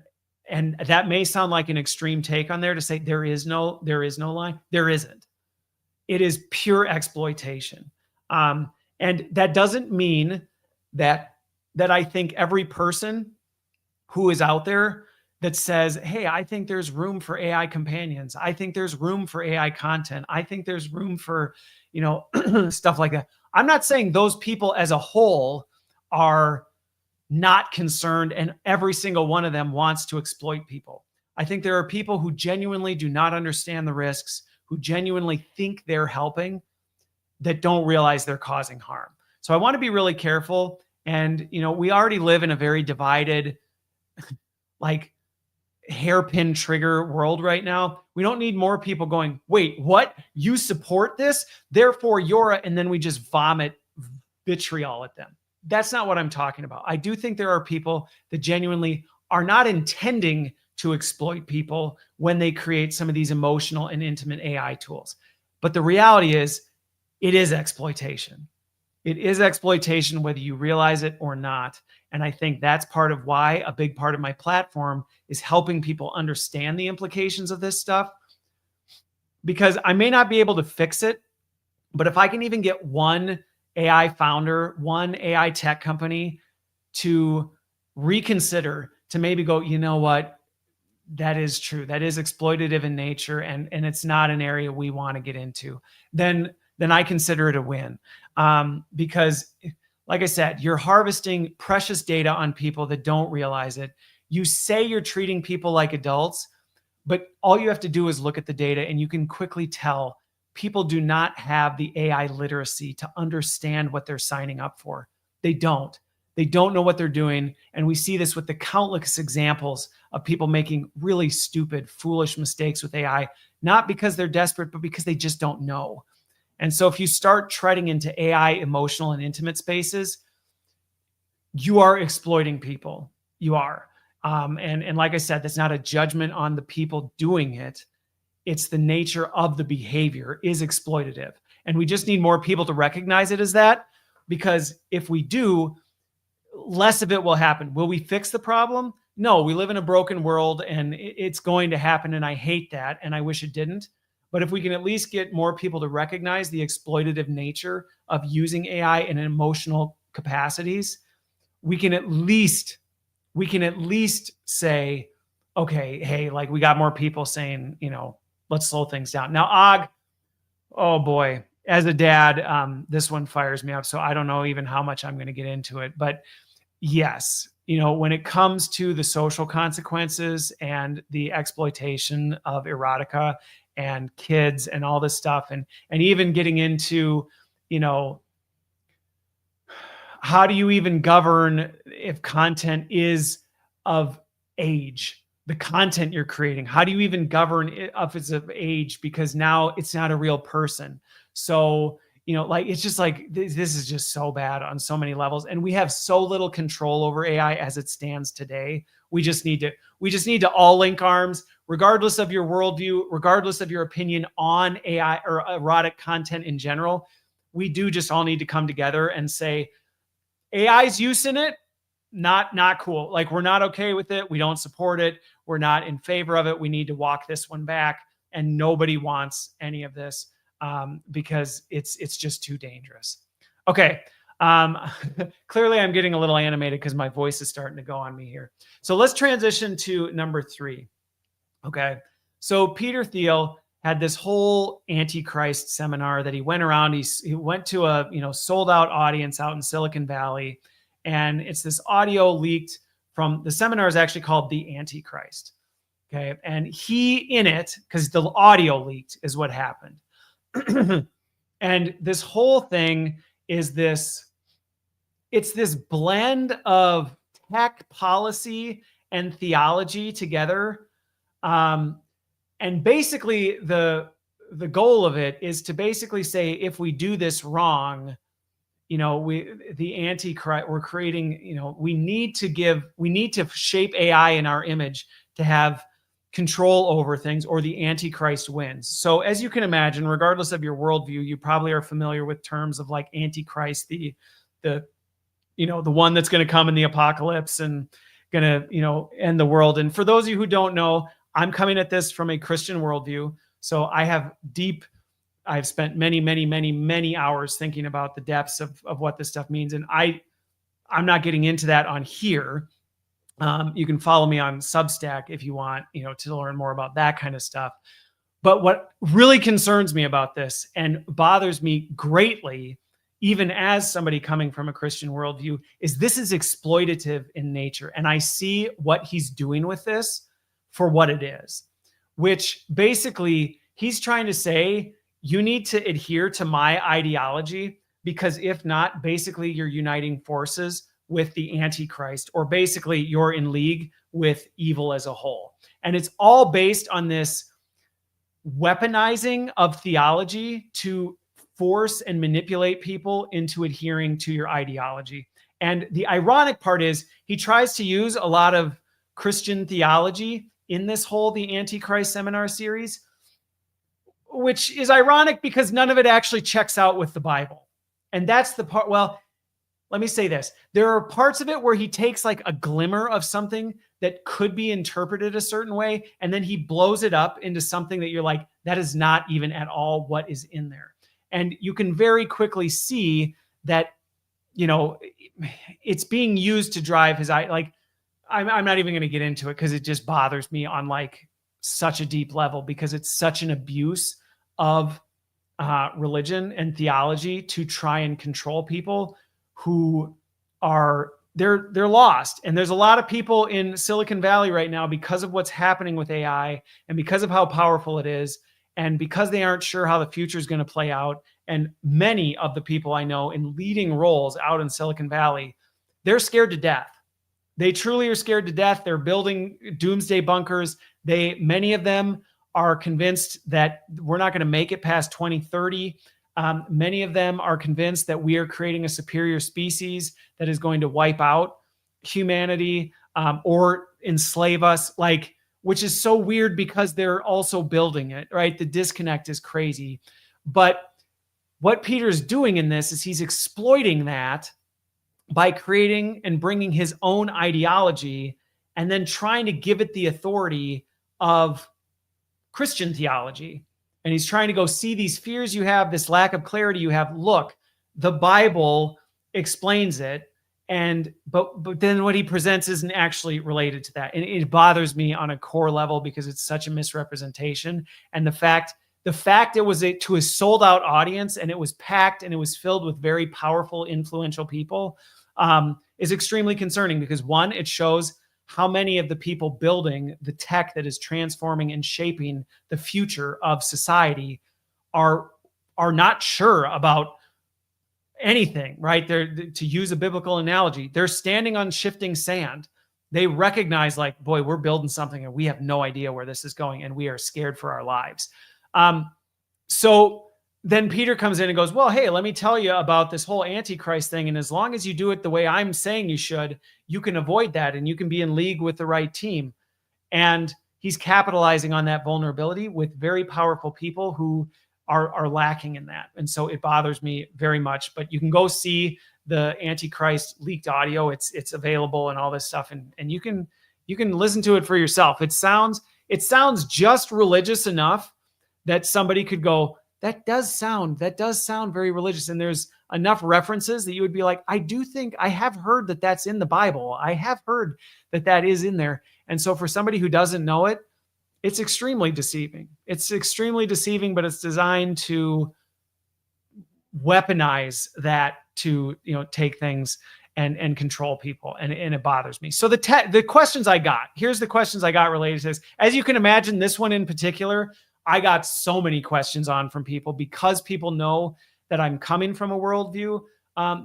that may sound like an extreme take on there to say there is no line. There isn't. It is pure exploitation. And that doesn't mean that I think every person who is out there that says, hey, I think there's room for AI companions. I think there's room for AI content. I think there's room for, stuff like that. I'm not saying those people as a whole are not concerned and every single one of them wants to exploit people. I think there are people who genuinely do not understand the risks, who genuinely think they're helping, that don't realize they're causing harm. So I want to be really careful. And, we already live in a very divided, like hairpin trigger world right now. We don't need more people going, wait, what? You support this? Therefore you're and then we just vomit vitriol at them. That's not what I'm talking about. I do think there are people that genuinely are not intending to exploit people when they create some of these emotional and intimate AI tools. But the reality is, it is exploitation. It is exploitation, whether you realize it or not. And I think that's part of why a big part of my platform is helping people understand the implications of this stuff. Because I may not be able to fix it, but if I can even get one AI founder, one AI tech company to reconsider, to maybe go, you know what, that is true. That is exploitative in nature, and it's not an area we want to get into. Then I consider it a win. Because like I said, you're harvesting precious data on people that don't realize it. You say you're treating people like adults, but all you have to do is look at the data and you can quickly tell people do not have the AI literacy to understand what they're signing up for. They don't know what they're doing. And we see this with the countless examples of people making really stupid, foolish mistakes with AI, not because they're desperate, but because they just don't know. And so if you start treading into AI emotional and intimate spaces, you are exploiting people. You are. And like I said, that's not a judgment on the people doing it. It's the nature of the behavior is exploitative. And we just need more people to recognize it as that, because if we do, less of it will happen. Will we fix the problem? No, we live in a broken world and it's going to happen. And I hate that. And I wish it didn't. But if we can at least get more people to recognize the exploitative nature of using AI in emotional capacities, we can at least say, okay, hey, like we got more people saying, let's slow things down. Now, Og, oh boy, as a dad, this one fires me up. So I don't know even how much I'm going to get into it. But yes, when it comes to the social consequences and the exploitation of erotica and kids and all this stuff, and even getting into, how do you even govern if content is of age? The content you're creating, how do you even govern if it's of age? Because now it's not a real person. So, like, it's just like, this is just so bad on so many levels. And we have so little control over AI as it stands today. We just need to all link arms, regardless of your worldview, regardless of your opinion on AI or erotic content in general. We do just all need to come together and say, AI's use in it, not cool. Like, we're not okay with it. We don't support it. We're not in favor of it. We need to walk this one back. And nobody wants any of this because it's just too dangerous. Okay. Clearly I'm getting a little animated because my voice is starting to go on me here. So let's transition to number 3. Okay. So Peter Thiel had this whole Antichrist seminar that he went around. He went to a sold out audience out in Silicon Valley, and it's this audio leaked from the seminar is actually called The Antichrist. Okay, and he in it, because the audio leaked, is what happened. And this whole thing is this blend of tech policy and theology together. And basically the goal of it is to basically say, if we do this wrong, the Antichrist, we're creating, we need to shape AI in our image to have control over things, or the Antichrist wins. So as you can imagine, regardless of your worldview, you probably are familiar with terms of like Antichrist, the one that's going to come in the apocalypse and going to, end the world. And for those of you who don't know, I'm coming at this from a Christian worldview. So I've spent many hours thinking about the depths of what this stuff means. And I'm not getting into that on here. You can follow me on Substack if you want, to learn more about that kind of stuff. But what really concerns me about this and bothers me greatly, even as somebody coming from a Christian worldview, is this is exploitative in nature. And I see what he's doing with this for what it is, which basically he's trying to say, you need to adhere to my ideology, because if not, basically you're uniting forces with the Antichrist, or basically you're in league with evil as a whole. And it's all based on this weaponizing of theology to force and manipulate people into adhering to your ideology. And the ironic part is he tries to use a lot of Christian theology in this whole The Antichrist seminar series, which is ironic because none of it actually checks out with the Bible. And that's the part, well, let me say this. There are parts of it where he takes like a glimmer of something that could be interpreted a certain way, and then he blows it up into something that you're like, that is not even at all what is in there. And you can very quickly see that, it's being used to drive his eye. Like, I'm not even going to get into it because it just bothers me on like such a deep level, because it's such an abuse of religion and theology to try and control people who are they're lost. And there's a lot of people in Silicon Valley right now, because of what's happening with AI and because of how powerful it is, and because they aren't sure how the future is going to play out. And many of the people I know in leading roles out in Silicon Valley, they're scared to death. They truly are scared to death. They're building doomsday bunkers. Many of them are convinced that we're not going to make it past 2030. Many of them are convinced that we are creating a superior species that is going to wipe out humanity or enslave us, which is so weird because they're also building it, right? The disconnect is crazy. But what Peter's doing in this is he's exploiting that by creating and bringing his own ideology and then trying to give it the authority of Christian theology. And he's trying to go, see these fears you have, this lack of clarity you have. Look, the Bible explains it. But then what he presents isn't actually related to that. And it bothers me on a core level because it's such a misrepresentation. And the fact it was to a sold out audience and it was packed and it was filled with very powerful, influential people is extremely concerning, because one, it shows how many of the people building the tech that is transforming and shaping the future of society are not sure about anything, right? To use a biblical analogy, they're standing on shifting sand. They recognize, boy, we're building something and we have no idea where this is going and we are scared for our lives. So then Peter comes in and goes, well, hey, let me tell you about this whole Antichrist thing. And as long as you do it the way I'm saying you should, you can avoid that and you can be in league with the right team. And he's capitalizing on that vulnerability with very powerful people who are lacking in that. And so it bothers me very much. But you can go see the Antichrist leaked audio. It's available and all this stuff. And you can listen to it for yourself. It sounds just religious enough that somebody could go, that does sound very religious. And there's enough references that you would be like, I do think I have heard that that's in the Bible. I have heard that is in there. And so for somebody who doesn't know it, it's extremely deceiving. It's extremely deceiving, but it's designed to weaponize that to, take things and control people. And it bothers me. So the questions I got, here's the questions I got related to this. As you can imagine, this one in particular, I got so many questions on from people because people know that I'm coming from a worldview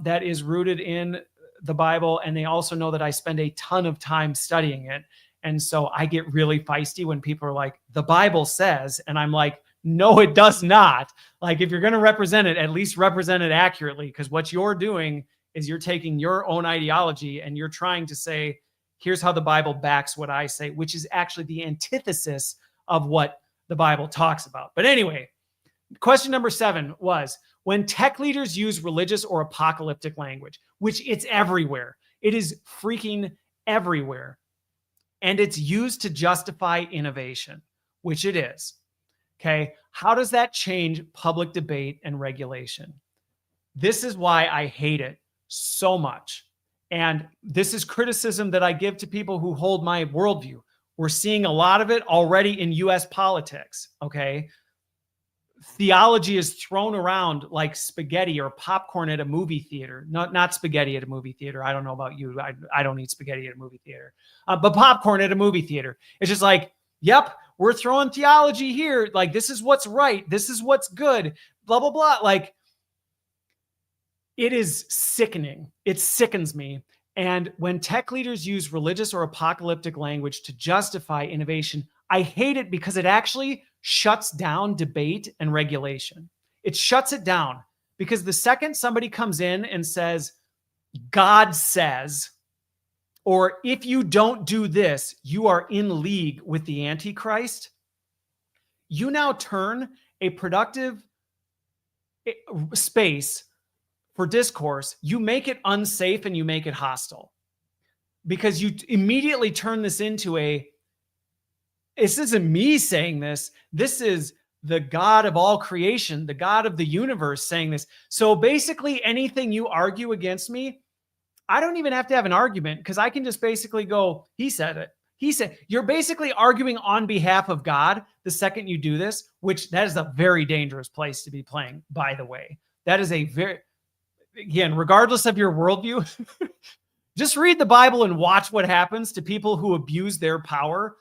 that is rooted in the Bible. And they also know that I spend a ton of time studying it. And so I get really feisty when people are like, the Bible says, and I'm like, no, it does not. Like, if you're going to represent it, at least represent it accurately, because what you're doing is you're taking your own ideology and you're trying to say, here's how the Bible backs what I say, which is actually the antithesis of what the Bible talks about. But anyway, question number 7 was, when tech leaders use religious or apocalyptic language, which it's everywhere, it is freaking everywhere, and it's used to justify innovation, which it is. Okay, how does that change public debate and regulation? This is why I hate it so much. And this is criticism that I give to people who hold my worldview. We're seeing a lot of it already in US politics, okay? Theology is thrown around like spaghetti or popcorn at a movie theater. Not spaghetti at a movie theater. I don't know about you. I don't eat spaghetti at a movie theater. But popcorn at a movie theater. It's just like, yep, we're throwing theology here. Like, this is what's right. This is what's good. Blah, blah, blah. Like, it is sickening. It sickens me. And when tech leaders use religious or apocalyptic language to justify innovation, I hate it because it actually shuts down debate and regulation. It shuts it down because the second somebody comes in and says, God says, or if you don't do this, you are in league with the Antichrist, you now turn a productive space for discourse, you make it unsafe and you make it hostile, because you immediately turn this into this isn't me saying this. This is the God of all creation, the God of the universe saying this. So basically anything you argue against me, I don't even have to have an argument, because I can just basically go, he said it. He said, you're basically arguing on behalf of God the second you do this, which that is a very dangerous place to be playing, by the way. That is again, regardless of your worldview, just read the Bible and watch what happens to people who abuse their power.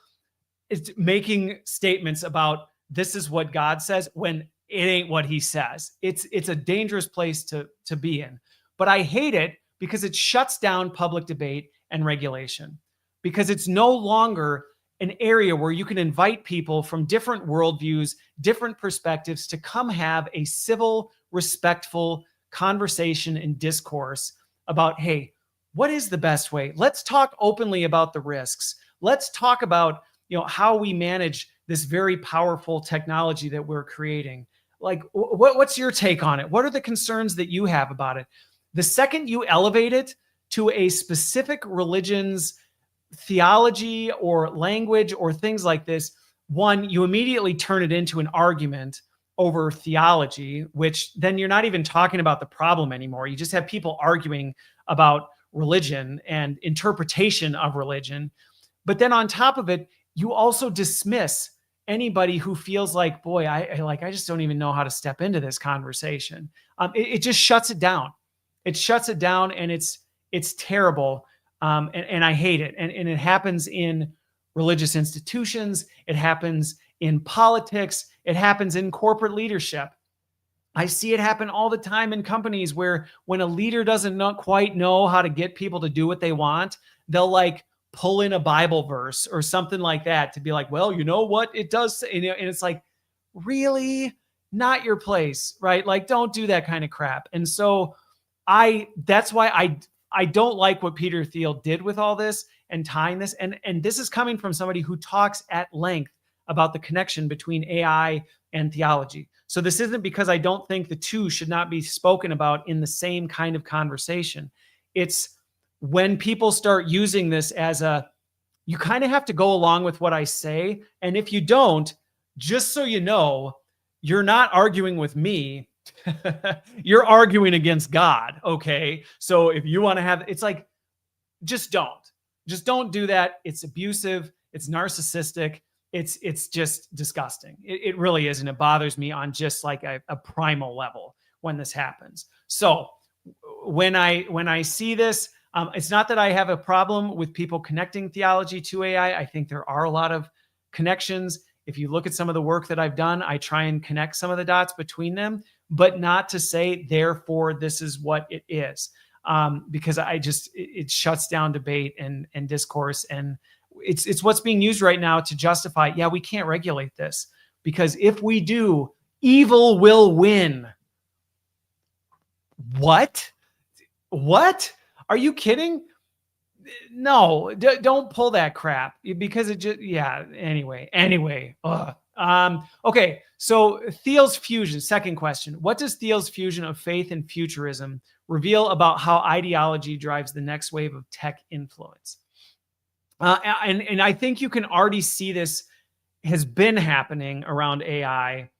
It's making statements about this is what God says when it ain't what he says. It's a dangerous place to be in. But I hate it because it shuts down public debate and regulation, because it's no longer an area where you can invite people from different worldviews, different perspectives to come have a civil, respectful conversation and discourse about, hey, what is the best way? Let's talk openly about the risks. Let's talk about, how we manage this very powerful technology that we're creating. Like, what's your take on it? What are the concerns that you have about it? The second you elevate it to a specific religion's theology or language or things like this, one, you immediately turn it into an argument over theology, which then you're not even talking about the problem anymore. You just have people arguing about religion and interpretation of religion. But then on top of it, you also dismiss anybody who feels like, boy, I just don't even know how to step into this conversation. It just shuts it down. It shuts it down, and it's terrible. And I hate it. And it happens in religious institutions. It happens in politics. It happens in corporate leadership. I see it happen all the time in companies where when a leader doesn't quite know how to get people to do what they want, they'll like pull in a Bible verse or something like that to be like, well, you know what it does say, and it's like, really? not your place, right? Like, don't do that kind of crap. And so that's why I don't like what Peter Thiel did with all this and tying this. And this is coming from somebody who talks at length about the connection between AI and theology. So this isn't because I don't think the two should not be spoken about in the same kind of conversation. It's when people start using this as you kind of have to go along with what I say. And if you don't, just so you know, you're not arguing with me. You're arguing against God. Okay. So if you want to have, it's like, just don't do that. It's abusive. It's narcissistic. It's just disgusting. It really is. And it bothers me on just like a primal level when this happens. So when I see this, it's not that I have a problem with people connecting theology to AI. I think there are a lot of connections. If you look at some of the work that I've done, I try and connect some of the dots between them, but not to say, therefore, this is what it is. Because it shuts down debate and discourse. And it's what's being used right now to justify, yeah, we can't regulate this because if we do, evil will win. What? Are you kidding? No, don't pull that crap because it just, yeah, anyway. Okay. So Theil's fusion, second question. What does Theil's fusion of faith and futurism reveal about how ideology drives the next wave of tech influence? And I think you can already see this has been happening around AI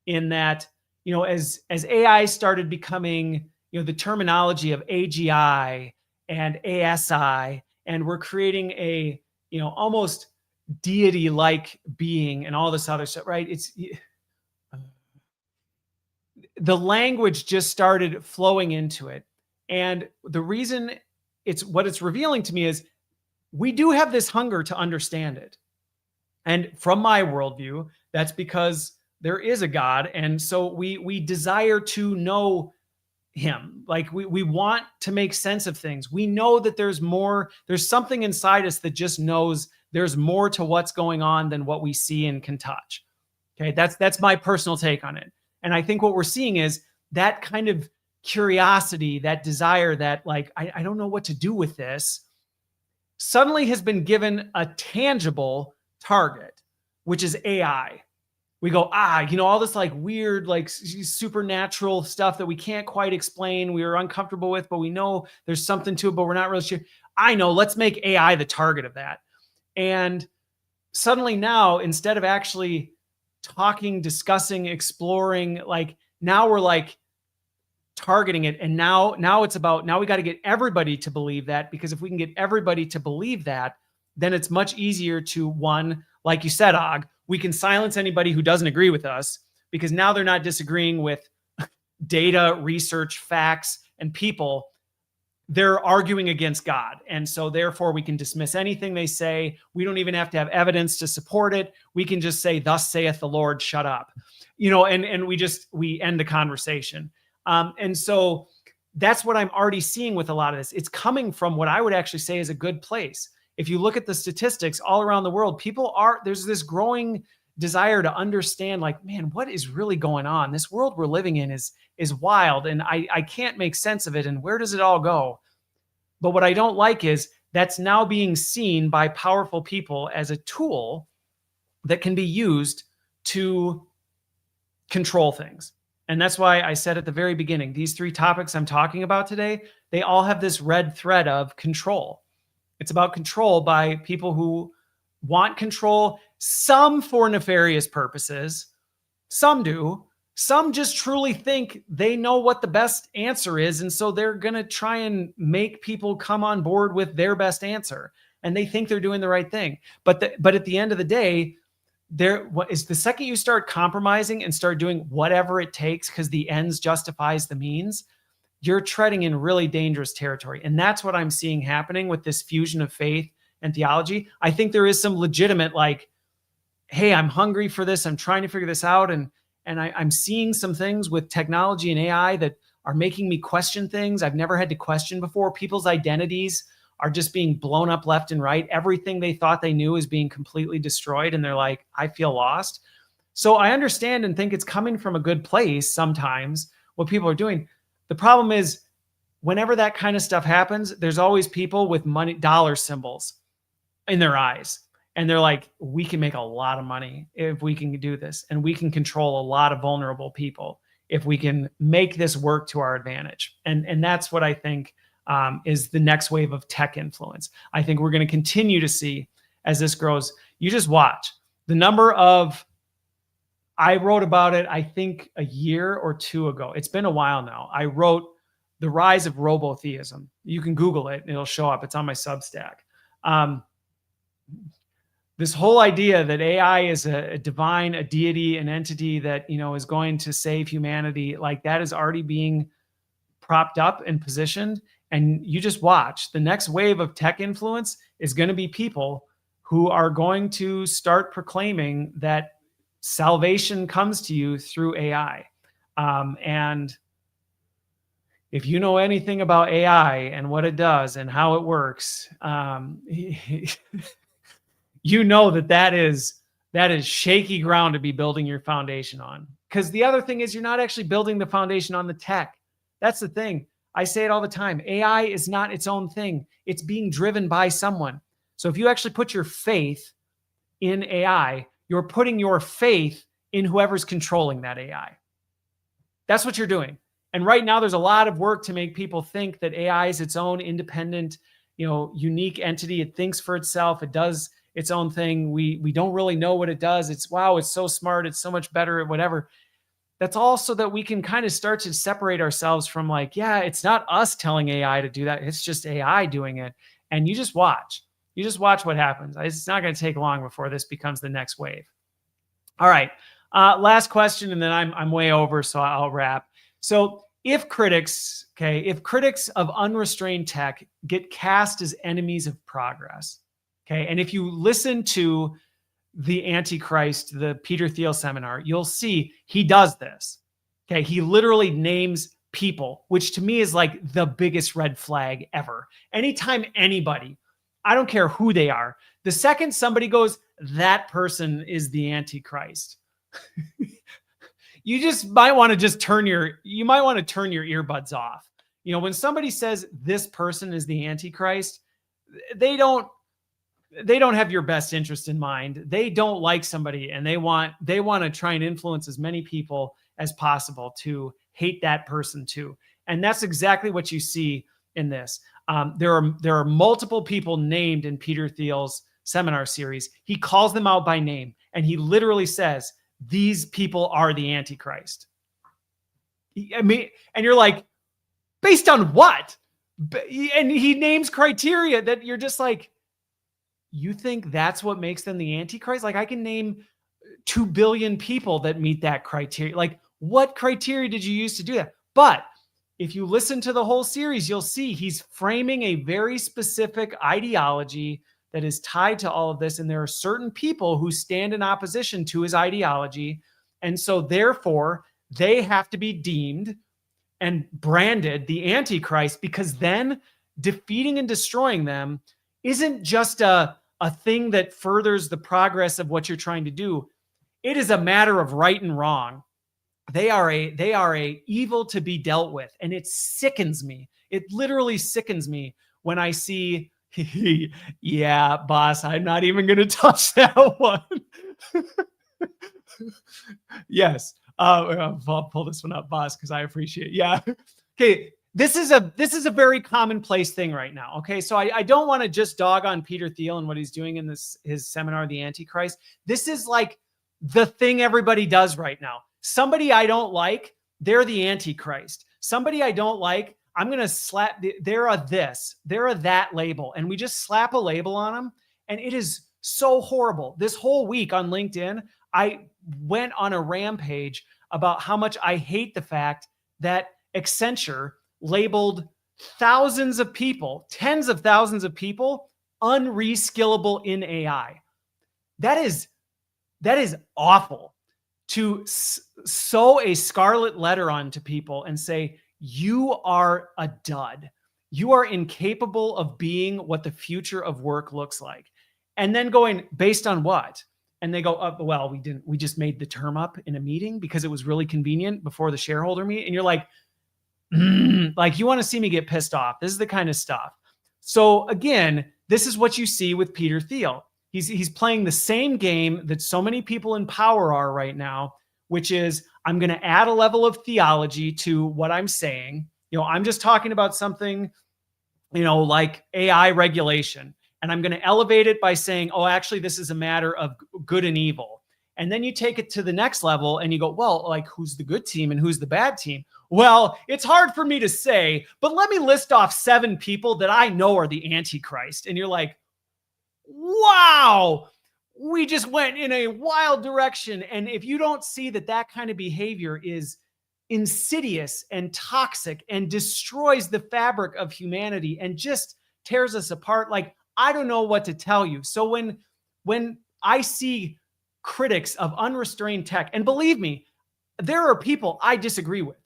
in that, as AI started becoming, the terminology of AGI and ASI, and we're creating a, almost deity-like being and all this other stuff, right? The language just started flowing into it. And the reason what it's revealing to me is we do have this hunger to understand it. And from my worldview, that's because there is a God. And so we desire to know him. Like we want to make sense of things. We know that there's more, there's something inside us that just knows there's more to what's going on than what we see and can touch. Okay. That's my personal take on it. And I think what we're seeing is that kind of curiosity, that desire that like, I don't know what to do with this, suddenly has been given a tangible target, which is AI. We go, all this like weird, like supernatural stuff that we can't quite explain. We are uncomfortable with, but we know there's something to it, but we're not really sure. I know, let's make AI the target of that. And suddenly now, instead of actually talking, discussing, exploring, like now we're like targeting it. And now it's about, now we got to get everybody to believe that, because if we can get everybody to believe that, then it's much easier to, one, like you said, Og, we can silence anybody who doesn't agree with us, because now they're not disagreeing with data, research, facts, and people. They're arguing against God. And so therefore we can dismiss anything they say. We don't even have to have evidence to support it. We can just say, thus saith the Lord, shut up, and we end the conversation. And so that's what I'm already seeing with a lot of this. It's coming from what I would actually say is a good place. If you look at the statistics all around the world, there's this growing desire to understand, like, man, what is really going on? This world we're living in is wild, and I can't make sense of it. And where does it all go? But what I don't like is that's now being seen by powerful people as a tool that can be used to control things. And that's why I said at the very beginning, these three topics I'm talking about today, they all have this red thread of control. It's about control by people who want control, some for nefarious purposes. Some do. Some just truly think they know what the best answer is. And so they're going to try and make people come on board with their best answer. And they think they're doing the right thing. But at the end of the day, what is the second you start compromising and start doing whatever it takes because the ends justifies the means, you're treading in really dangerous territory. And that's what I'm seeing happening with this fusion of faith and theology. I think there is some legitimate, like, hey, I'm hungry for this. I'm trying to figure this out. And I'm seeing some things with technology and AI that are making me question things I've never had to question before. People's identities are just being blown up left and right. Everything they thought they knew is being completely destroyed. And they're like, I feel lost. So I understand and think it's coming from a good place sometimes, what people are doing. The problem is, whenever that kind of stuff happens, there's always people with money, dollar symbols in their eyes. And they're like, we can make a lot of money if we can do this. And we can control a lot of vulnerable people if we can make this work to our advantage. And that's what I think is the next wave of tech influence. I think we're going to continue to see as this grows. You just watch the number of, I wrote about it, I think a year or two ago. It's been a while now. I wrote The Rise of Robotheism. You can Google it. It'll show up. It's on my Substack. This whole idea that AI is a divine, a deity, an entity that, is going to save humanity, like that is already being propped up and positioned. And you just watch. The next wave of tech influence is going to be people who are going to start proclaiming that salvation comes to you through AI. And if you know anything about AI and what it does and how it works, you know that is shaky ground to be building your foundation on. Because the other thing is, you're not actually building the foundation on the tech. That's the thing. I say it all the time. AI is not its own thing. It's being driven by someone. So if you actually put your faith in AI, you're putting your faith in whoever's controlling that AI. That's what you're doing. And right now, there's a lot of work to make people think that AI is its own independent, unique entity. It thinks for itself. It does its own thing. We don't really know what it does. It's so smart. It's so much better at whatever. That's also that we can kind of start to separate ourselves from it's not us telling AI to do that. It's just AI doing it. And you just watch. You just watch what happens. It's not going to take long before this becomes the next wave. All right. Last question, and then I'm way over, so I'll wrap. So if critics of unrestrained tech get cast as enemies of progress, and if you listen to the Antichrist, the Peter Thiel seminar, you'll see he does this. He literally names people, which to me is like the biggest red flag ever. Anytime anybody, I don't care who they are, the second somebody goes, that person is the Antichrist, you just might want to turn your earbuds off. When somebody says this person is the Antichrist, they don't have your best interest in mind. They don't like somebody, and they want to try and influence as many people as possible to hate that person too. And that's exactly what you see in this. There are multiple people named in Peter Thiel's seminar series. He calls them out by name, and he literally says, these people are the Antichrist. I mean, and you're like, based on what? And he names criteria that you're just like, you think that's what makes them the Antichrist? Like, I can name 2 billion people that meet that criteria. Like, what criteria did you use to do that? But if you listen to the whole series, you'll see he's framing a very specific ideology that is tied to all of this. And there are certain people who stand in opposition to his ideology. And so therefore, they have to be deemed and branded the Antichrist, because then defeating and destroying them isn't just a thing that furthers the progress of what you're trying to do. It is a matter of right and wrong. They are a evil to be dealt with. And it sickens me. It literally sickens me when I see, yeah, boss, I'm not even going to touch that one. Yes. I'll pull this one up, boss, because I appreciate it. Yeah. Okay. This is a very commonplace thing right now. Okay. So I don't want to just dog on Peter Thiel and what he's doing in his seminar, The Antichrist. This is like the thing everybody does right now. Somebody I don't like, they're the Antichrist. Somebody I don't like, I'm going to slap, they're a that label. And we just slap a label on them. And it is so horrible. This whole week on LinkedIn, I went on a rampage about how much I hate the fact that Accenture labeled thousands of people, tens of thousands of people, unreskillable in AI. That is awful, to sew a scarlet letter onto people and say, you are a dud. You are incapable of being what the future of work looks like. And then going, based on what? And they go, oh, well, we just made the term up in a meeting because it was really convenient before the shareholder meeting. And you're like, like, you want to see me get pissed off. This is the kind of stuff. So again, this is what you see with Peter Thiel. He's playing the same game that so many people in power are right now, which is, I'm going to add a level of theology to what I'm saying. I'm just talking about something, like AI regulation. And I'm going to elevate it by saying, oh, actually, this is a matter of good and evil. And then you take it to the next level and you go, well, like, who's the good team and who's the bad team? Well, it's hard for me to say, but let me list off 7 people that I know are the Antichrist. And you're like, wow, we just went in a wild direction. And if you don't see that kind of behavior is insidious and toxic and destroys the fabric of humanity and just tears us apart, like, I don't know what to tell you. So when I see critics of unrestrained tech, and believe me, there are people I disagree with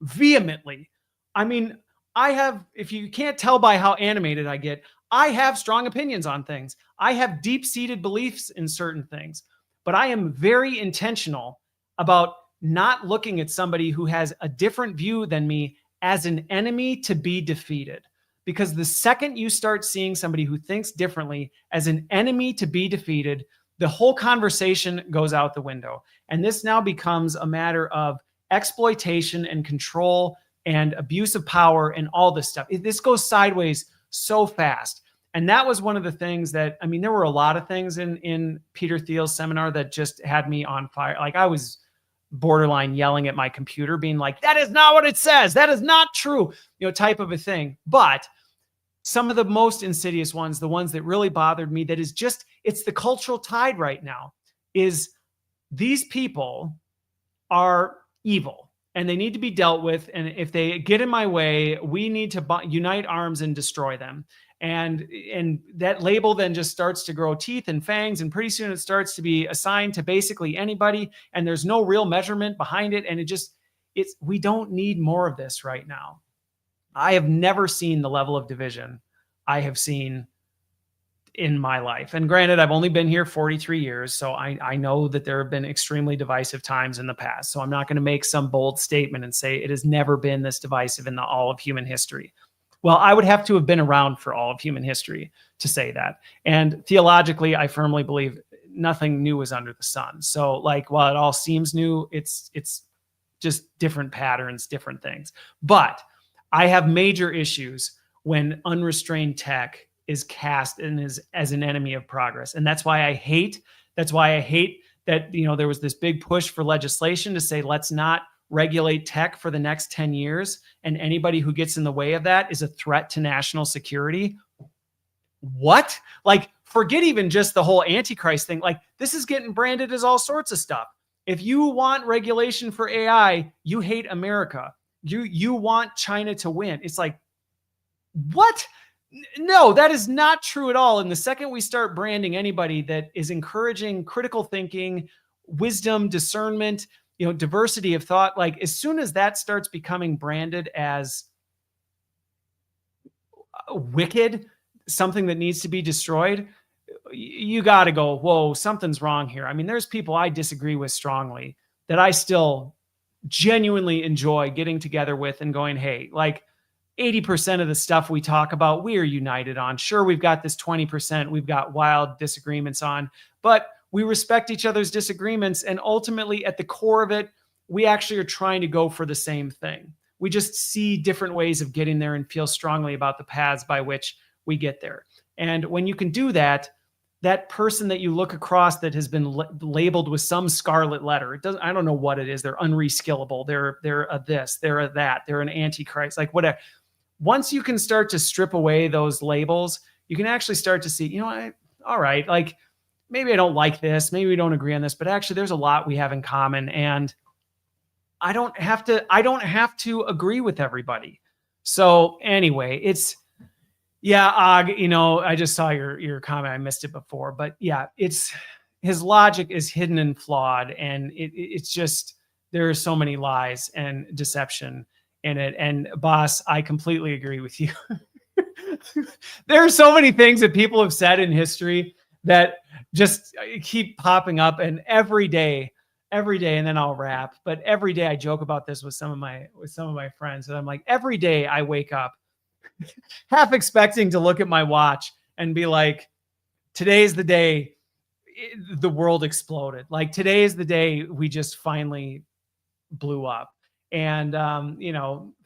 vehemently. I mean, if you can't tell by how animated I get, I have strong opinions on things. I have deep-seated beliefs in certain things, but I am very intentional about not looking at somebody who has a different view than me as an enemy to be defeated. Because the second you start seeing somebody who thinks differently as an enemy to be defeated, the whole conversation goes out the window. And this now becomes a matter of exploitation and control and abuse of power and all this stuff. This goes sideways so fast. And that was one of the things that, I mean, there were a lot of things in Peter Thiel's seminar that just had me on fire. Like, I was borderline yelling at my computer, being like, that is not what it says. That is not true, type of a thing. But some of the most insidious ones, the ones that really bothered me, that is just, it's the cultural tide right now, is these people are evil and they need to be dealt with. And if they get in my way, we need to unite arms and destroy them. And that label then just starts to grow teeth and fangs. And pretty soon it starts to be assigned to basically anybody. And there's no real measurement behind it. And we don't need more of this right now. I have never seen the level of division I have seen in my life. And granted, I've only been here 43 years, so I know that there have been extremely divisive times in the past. So I'm not going to make some bold statement and say it has never been this divisive in all of human history. Well, I would have to have been around for all of human history to say that. And theologically, I firmly believe nothing new is under the sun. So, like, while it all seems new, it's just different patterns, different things. But I have major issues when unrestrained tech is cast and is as an enemy of progress. And that's why I hate that, there was this big push for legislation to say, let's not regulate tech for the next 10 years. And anybody who gets in the way of that is a threat to national security. What? Like, forget even just the whole Antichrist thing. Like, this is getting branded as all sorts of stuff. If you want regulation for AI, you hate America. You want China to win. It's like, what? No, that is not true at all. And the second we start branding anybody that is encouraging critical thinking, wisdom, discernment, diversity of thought, like, as soon as that starts becoming branded as wicked, something that needs to be destroyed, you got to go, whoa, something's wrong here. I mean, there's people I disagree with strongly that I still genuinely enjoy getting together with and going, hey, like, 80% of the stuff we talk about, we are united on. Sure, we've got this 20% we've got wild disagreements on, but we respect each other's disagreements. And ultimately, at the core of it, we actually are trying to go for the same thing. We just see different ways of getting there and feel strongly about the paths by which we get there. And when you can do that, that person that you look across that has been labeled with some scarlet letter, I don't know what it is. They're unreskillable. They're a this, they're a that, they're an antichrist, like whatever. Once you can start to strip away those labels, you can actually start to see, all right, like, maybe I don't like this, maybe we don't agree on this, but actually there's a lot we have in common, and I don't have to agree with everybody. So anyway, I just saw your comment. I missed it before, but yeah, his logic is hidden and flawed, and it's just, there are so many lies and deception in it. And boss, I completely agree with you. There are so many things that people have said in history that just keep popping up. And every day, and then I'll wrap. But every day I joke about this with some of my friends. And I'm like, every day I wake up half expecting to look at my watch and be like, today's the day the world exploded. Like, today is the day we just finally blew up. And,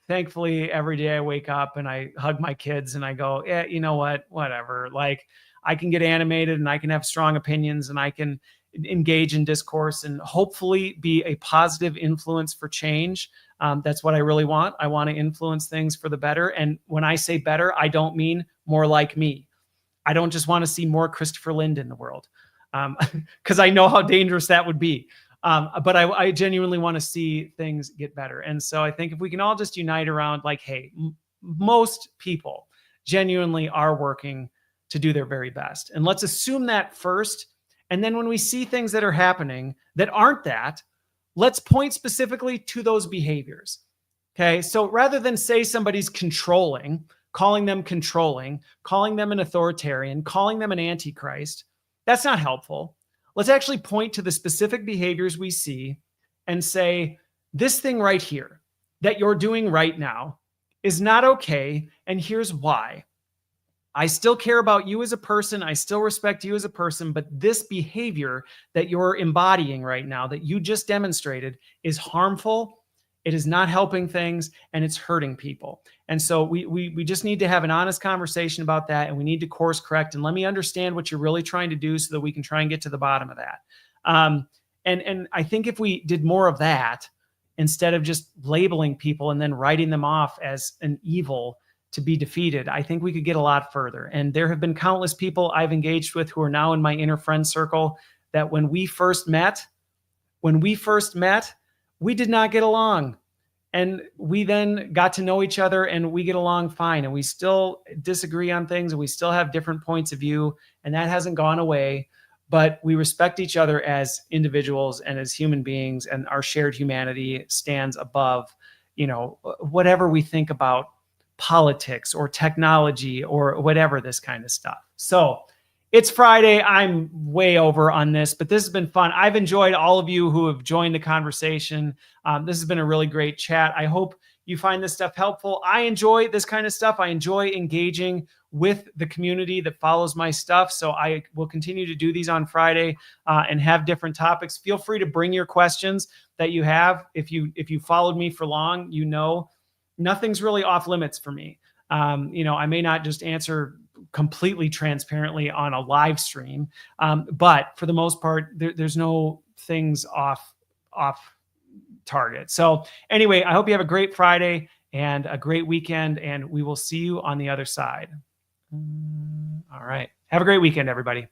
thankfully every day I wake up and I hug my kids and I go, yeah, you know what, whatever. Like, I can get animated and I can have strong opinions and I can engage in discourse and hopefully be a positive influence for change. That's what I really want. I want to influence things for the better. And when I say better, I don't mean more like me. I don't just want to see more Christopher Lind in the world, because I know how dangerous that would be. But I genuinely want to see things get better. And so I think if we can all just unite around, like, hey, most people genuinely are working to do their very best. And let's assume that first. And then when we see things that are happening that aren't that, let's point specifically to those behaviors. Okay. So rather than say somebody's controlling, calling them an authoritarian, calling them an antichrist, that's not helpful. Let's actually point to the specific behaviors we see and say, this thing right here that you're doing right now is not okay. And here's why. I still care about you as a person. I still respect you as a person, but this behavior that you're embodying right now, that you just demonstrated, is harmful. It is not helping things, and it's hurting people. And so we just need to have an honest conversation about that, and we need to course correct. And let me understand what you're really trying to do so that we can try and get to the bottom of that. And I think if we did more of that, instead of just labeling people and then writing them off as an evil to be defeated, I think we could get a lot further. And there have been countless people I've engaged with who are now in my inner friend circle that when we first met, we did not get along. And we then got to know each other and we get along fine. And we still disagree on things and we still have different points of view. And that hasn't gone away. But we respect each other as individuals and as human beings. And our shared humanity stands above, whatever we think about politics or technology or whatever, this kind of stuff. So it's Friday. I'm way over on this, but this has been fun. I've enjoyed all of you who have joined the conversation. This has been a really great chat. I hope you find this stuff helpful. I enjoy this kind of stuff. I enjoy engaging with the community that follows my stuff. So I will continue to do these on Friday and have different topics. Feel free to bring your questions that you have. If you followed me for long, nothing's really off limits for me. I may not just answer completely transparently on a live stream, but for the most part, there's no things off target. So anyway, I hope you have a great Friday and a great weekend, and we will see you on the other side. All right. Have a great weekend, everybody.